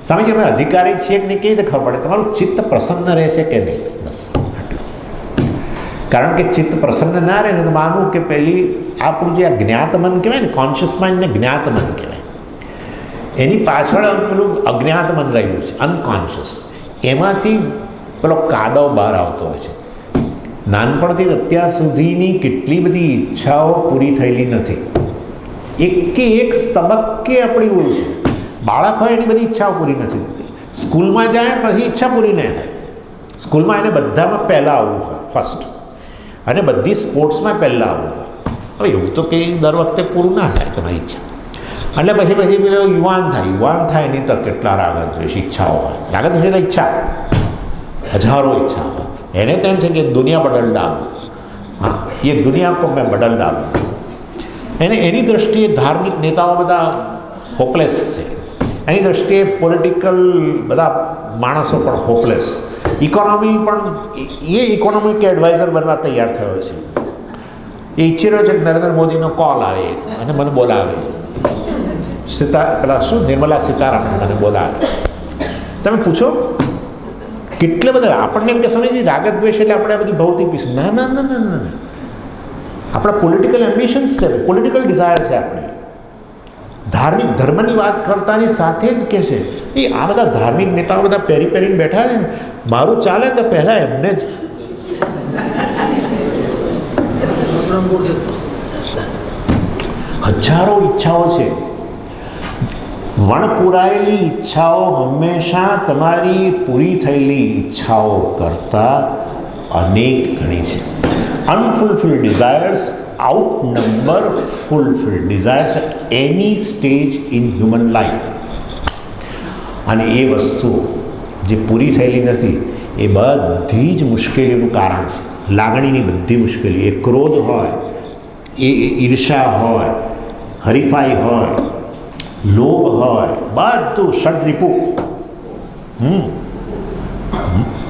સ્વામીજી અમે અધિકારી છીએ કે નહીં, કેવી રીતે ખબર પડે? તમારું ચિત્ત પ્રસન્ન રહેશે કે નહીં, બસ. કારણ કે ચિત્ત પ્રસન્ન ના રહે ને તો માનવું કે પહેલી આપણું જે આ જ્ઞાત મન કહેવાય ને, કોન્શિયસ માઇન્ડને જ્ઞાત મન કહેવાય, એની પાછળ પેલું અજ્ઞાત મન રહેલું છે, અનકોન્શિયસ. એમાંથી પેલો કાદવ બહાર આવતો હોય છે. નાનપણથી અત્યાર સુધીની કેટલી બધી ઈચ્છાઓ પૂરી થયેલી નથી. એકે એક તબક્કે આપણી ભૂલ છે. બાળક હોય એની બધી ઈચ્છાઓ પૂરી નથી થતી. સ્કૂલમાં જાય પછી ઈચ્છા પૂરી નહીં થાય. સ્કૂલમાં એને બધામાં પહેલાં આવવું હોય, ફર્સ્ટ, અને બધી સ્પોર્ટ્સમાં પહેલાં આવવું હોય. હવે એવું તો કંઈ દર વખતે પૂરું ના થાય તમારી ઈચ્છા. એટલે પછી પેલો યુવાન થાય એની તો કેટલા રાગદ્વેષ ઈચ્છાઓ હોય. રાગદ્વેષ એટલે ઈચ્છા, હજારો ઈચ્છા હોય. એને તો એમ છે કે દુનિયા બદલ ડાલું. હા, એ દુનિયા કો મેં બદલ ડાલું. એની દ્રષ્ટિએ ધાર્મિક નેતાઓ બધા હોપલેસ છે. એની દ્રષ્ટિએ પોલિટિકલ બધા માણસો પણ હોપલેસ. ઇકોનોમી પણ એ ઇકોનોમિક એડવાઇઝર બનવા તૈયાર થયો છે. એ ઈચ્છી રહ્યો છે કે નરેન્દ્ર મોદીનો કોલ આવે અને મને બોલાવે. પેલા શું નિર્મલા સીતારામન મને બોલાવે. તમે પૂછો કેટલે બધા આપણને એમ કે સમજી રાગદ્વેષ એટલે આપણે આ બધી ભૌતિક વિશે. ના ના ના ના ના, આપણા પોલિટિકલ એમ્બિશન્સ છે, પોલિટિકલ ડિઝાયર છે આપણી. ધાર્મિક ધર્મની વાત કરતાની સાથે જ કે છે એ આ બધા ધાર્મિક નેતાઓ બધા પહેરીને બેઠા છે ને, મારું ચાલે તો પહેલાં એમને જ. હજારો ઈચ્છાઓ છે. વણપુરાયેલી ઈચ્છાઓ હંમેશા તમારી પૂરી થયેલી ઈચ્છાઓ કરતાં અનેક ગણી છે. અનફુલફિલ્ડ desires outnumber fulfilled desires at any stage in human life. અને એ વસ્તુ જે પૂરી થયેલી નથી એ બધી જ મુશ્કેલીઓનું કારણ છે. લાગણીની બધી મુશ્કેલી, એ ક્રોધ હોય, એ ઈર્ષા હોય, હરીફાઈ હોય, લોભ હોય, બધું ષડરિપુ.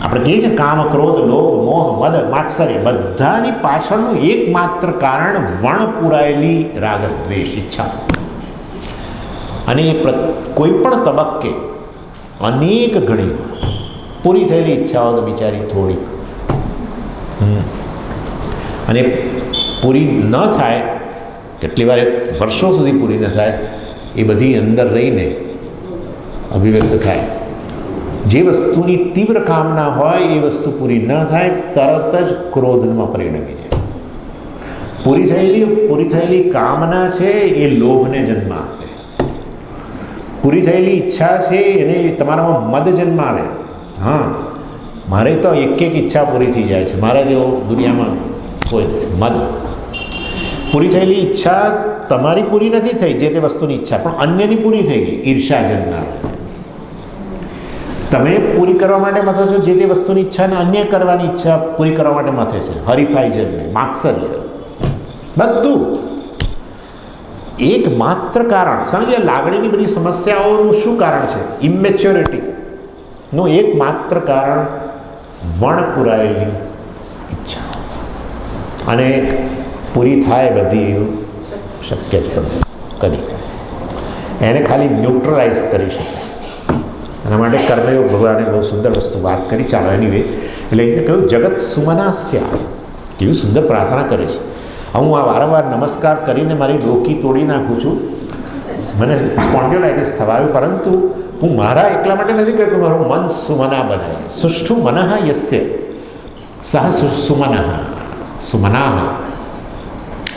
આપણે કહીએ છીએ કામ, ક્રોધ, લોભ, મોહ, મદ, માત્સર્ય, બધાની પાછળનું એકમાત્ર કારણ વણપુરાયેલી રાગદ્વેષ ઈચ્છા. અને એ કોઈ પણ તબક્કે અનેક ઘણી પૂરી થયેલી ઈચ્છાઓ તો બિચારી થોડીક, અને પૂરી ન થાય કેટલી વાર વર્ષો સુધી પૂરી ન થાય, એ બધી અંદર રહીને અભિવ્યક્ત થાય. જે વસ્તુની તીવ્ર કામના હોય એ વસ્તુ પૂરી ન થાય તરત જ ક્રોધમાં પરિણમી જાય. પૂરી થયેલી કામના છે એ લોભને જન્મ આપે. પૂરી થયેલી ઈચ્છા છે એને તમારામાં મદ જન્મ આવે. હા, મારે તો એક ઈચ્છા પૂરી થઈ જાય છે, મારા જેવો દુનિયામાં કોઈ નથી. મદ. પૂરી થયેલી ઈચ્છા તમારી પૂરી નથી થઈ, જે તે વસ્તુની ઈચ્છા, પણ અન્યની પૂરી થઈ ગઈ, ઈર્ષા જન્મ આવે. તમે પૂરી કરવા માટે મથો છો જે તે વસ્તુની ઈચ્છાને અન્ય કરવાની ઈચ્છા પૂરી કરવા માટે મથે છે, હરીફાઈ જન્મે, માત્સર્ય, બધું એક માત્ર કારણ. સમજે લાગણીની બધી સમસ્યાઓનું શું કારણ છે? ઇમેચ્યોરિટીનું એક માત્ર કારણ વણપુરાયેલી ઈચ્છા. અને પૂરી થાય બધી એવું શક્ય જ કરી, એને ખાલી ન્યુટ્રલાઇઝ કરી શકાય. એના માટે કર્મયોગ ભગવાને બહુ સુંદર વસ્તુ વાત કરી. ચાલો એની વે એટલે એને કહ્યું જગત સુમના સ્યાત. કેવી સુંદર પ્રાર્થના કરે છે. હું આ વારંવાર નમસ્કાર કરીને મારી ડોકી તોડી નાખું છું, મને સ્પોન્ડિયોલાઇટિસ થવાયું, પરંતુ હું મારા એકલા માટે નથી કહેતો, મારું મન સુમના બને. સુષ્ઠુ મનઃ યસ્ય સહ સુમનાઃ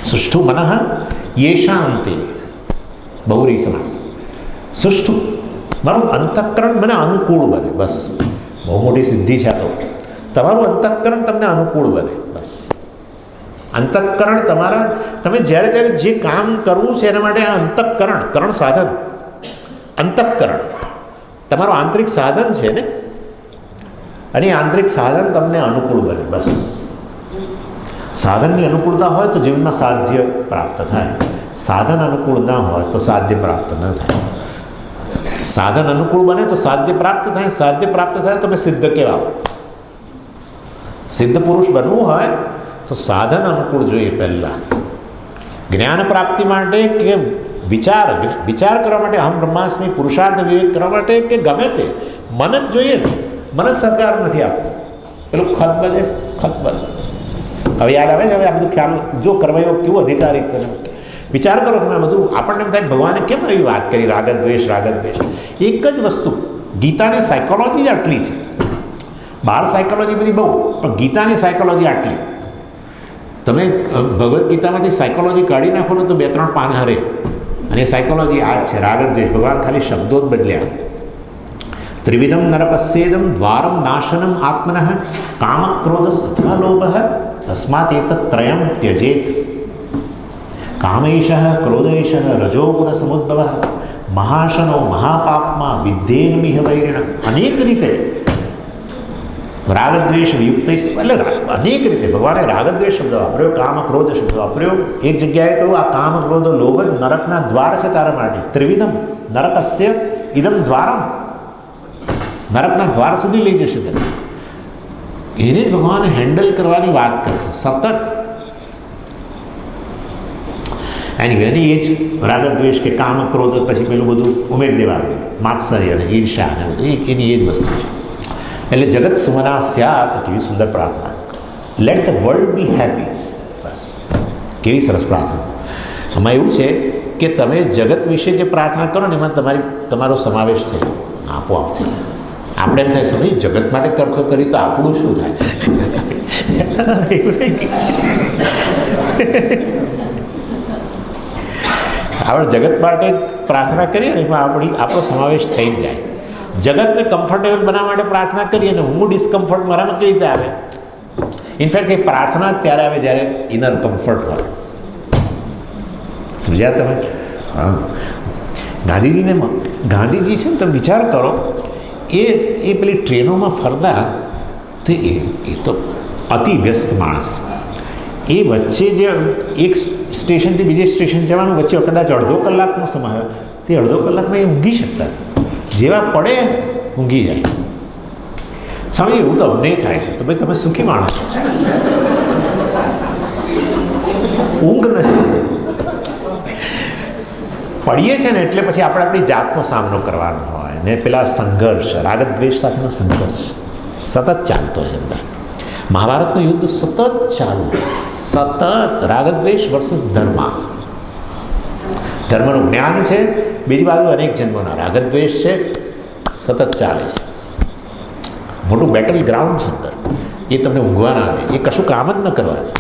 સુષ્ઠુ મનઃ યેષાંતે બહુરી સમાસ. સુષ્ઠુ મારું અંતઃકરણ મને અનુકૂળ બને, બસ. બહુ મોટી સિદ્ધિ છે આ તો. તમારું અંતઃકરણ તમને અનુકૂળ બને, બસ. અંતઃકરણ તમારા, તમે જ્યારે જે કામ કરવું છે એના માટે આ અંતઃકરણ, કરણ સાધન, અંતઃકરણ તમારું આંતરિક સાધન છે ને. અને આંતરિક સાધન તમને અનુકૂળ બને. બસ સાધનની અનુકૂળતા હોય તો જીવનમાં સાધ્ય પ્રાપ્ત થાય. સાધન અનુકૂળ ના હોય તો સાધ્ય પ્રાપ્ત ન થાય. સાધન અનુકૂળ બને તો સાધ્ય પ્રાપ્ત થાય. સાધ્ય પ્રાપ્ત થાય તમે સિદ્ધ કહેવાઓ. સિદ્ધ પુરુષ બનવું હોય તો સાધન અનુકૂળ જોઈએ. પહેલાં જ્ઞાન પ્રાપ્તિ માટે કે વિચાર કરવા માટે અહમ બ્રહ્માસ્મિ પુરુષાર્થ વિવેક કરવા માટે કે ગમે તે મન જ જોઈએ ને. મન જ સહકાર નથી આપતું. પેલું ખત બને ખત બને. હવે યાદ આવે છે. હવે આ બધું ખ્યાલ જો કરવાયો કેવું અધિકારી તને વિચાર કરો તમે. આ બધું આપણને એમ થાય ભગવાને કેમ આવી વાત કરી રાગ દ્વેષ રાગ દ્વેષ. એક જ વસ્તુ ગીતાની સાયકોલોજી જ આટલી છે. બહાર સાયકોલોજી બધી બહુ, પણ ગીતાની સાયકોલોજી આટલી. તમે ભગવદ્ ગીતામાંથી સાયકોલોજી કાઢી નાખો ને તો 2-3 પાન હરે. અને એ સાયકોલોજી આ જ છે રાગ દ્વેષ. ભગવાન ખાલી શબ્દો જ બદલ્યા. ત્રિવિધમ નરકસ્યેદમ દ્વારમ નાશનમ આત્મનઃ કામ ક્રોધ તથા લોભ તસ્માત એતત્ ત્રયમ ત્યજેત. કામેશ ક્રોધેશ રજોગુણ સમુદ્ભવ મહાશનો મહાપાપમાં વિદ્યેન્મિહ વૈરિણ. અનેક રીતે રાગદ્વેષ વિયુક્ત એટલે અનેક રીતે ભગવાને રાગદ્વેષ શબ્દ વાપર્યો, કામ ક્રોધ શબ્દ વાપર્યો. એક જગ્યાએ તો આ કામ ક્રોધ લોભ જ નરકના દ્વાર છે તારા માટે. ત્રિવિધમ નરકસ્ય ઇદમ દ્વારમ. નરકના દ્વાર સુધી લઈ જશે તેને. એને જ ભગવાને હેન્ડલ કરવાની વાત કરે છે સતત. એની એ જ રાગદ્વેષ કે કામ ક્રોધ પછી પેલું બધું ઉમેરી દેવાનું. માત્સર્ય અને ઈર્ષા અને બધું એની એ જ વસ્તુ છે. એટલે જગત સુમના સ્યાત. કેવી સુંદર પ્રાર્થના. Let the world be happy. બસ કેવી સરસ પ્રાર્થના. આમાં એવું છે કે તમે જગત વિશે જે પ્રાર્થના કરો ને એમાં તમારો સમાવેશ થઈ આપોઆપ થઈ. આપણે એમ થાય છે નહીં જગત માટે કરખો કરી તો આપણું શું થાય. આપણે જગત માટે પ્રાર્થના કરીએ ને એમાં આપણો સમાવેશ થઈ જ જાય. જગતને કમ્ફર્ટેબલ બનાવવા માટે પ્રાર્થના કરીએ ને હું ડિસ્કમ્ફર્ટ મારામાં કેવી રીતે આવે. ઇનફેક્ટ એ પ્રાર્થના ત્યારે આવે જ્યારે ઇનર કમ્ફર્ટ હોય. સમજ્યા તમે? હા. ગાંધીજી છે ને તમે વિચાર કરો એ પેલી ટ્રેનોમાં ફરતા તો એ તો અતિ વ્યસ્ત માણસ. એ વચ્ચે જે એક સ્ટેશનથી બીજે સ્ટેશન જવાનું વચ્ચે કદાચ અડધો કલાકનો સમય હોય તે અડધો કલાકમાં એ ઊંઘી શકતા. જેવા પડે ઊંઘી જાય. સ્વામી એવું તો અમને થાય છે. તો ભાઈ તમે સુખી માણસ છો. ઊંઘ નથી. પડીએ છે ને એટલે પછી આપણે આપણી જાતનો સામનો કરવાનો હોય ને પેલા સંઘર્ષ રાગદ્વેષ સાથેનો સંઘર્ષ સતત ચાલતો હોય અંદર. મહાભારતનું યુદ્ધ સતત ચાલુ હોય છે. સતત રાગદ્વેષ વર્સસ ધર્મ. ધર્મનું જ્ઞાન છે, બીજી બાજુ અનેક જન્મોના રાગદ્વેષ છે, સતત ચાલે છે. મોટું બેટલ ગ્રાઉન્ડ છે અંદર. એ તમને ઊંઘવાના દે. એ કશું કામ જ ન કરવા દે.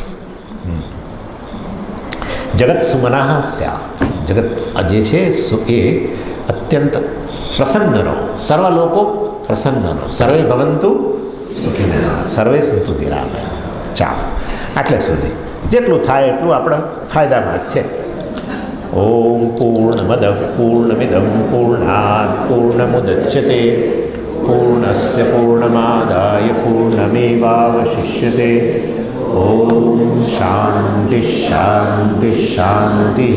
જગત સુમનાહ સ્યાત. જગત જે છે એ અત્યંત પ્રસન્ન રહો. સર્વ લોકો પ્રસન્ન રહો. સર્વે ભવંતુ સુખિનઃ સર્વે સંતુ નિરામયા. ચાલો આટલે સુધી જેટલું થાય એટલું આપણા ફાયદામાં જ છે. ઓમ પૂર્ણમદ પૂર્ણમિદમ પૂર્ણાત પૂર્ણમુદચ્યતે પૂર્ણસ્ય પૂર્ણમાદાય પૂર્ણમેવાવશિષ્યતે. ઓમ શાંતિ શાંતિ શાંતિ.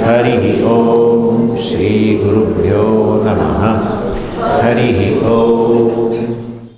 હરિ ઓમ શ્રી ગુરુભ્યો નમઃ. હરિ ઓમ.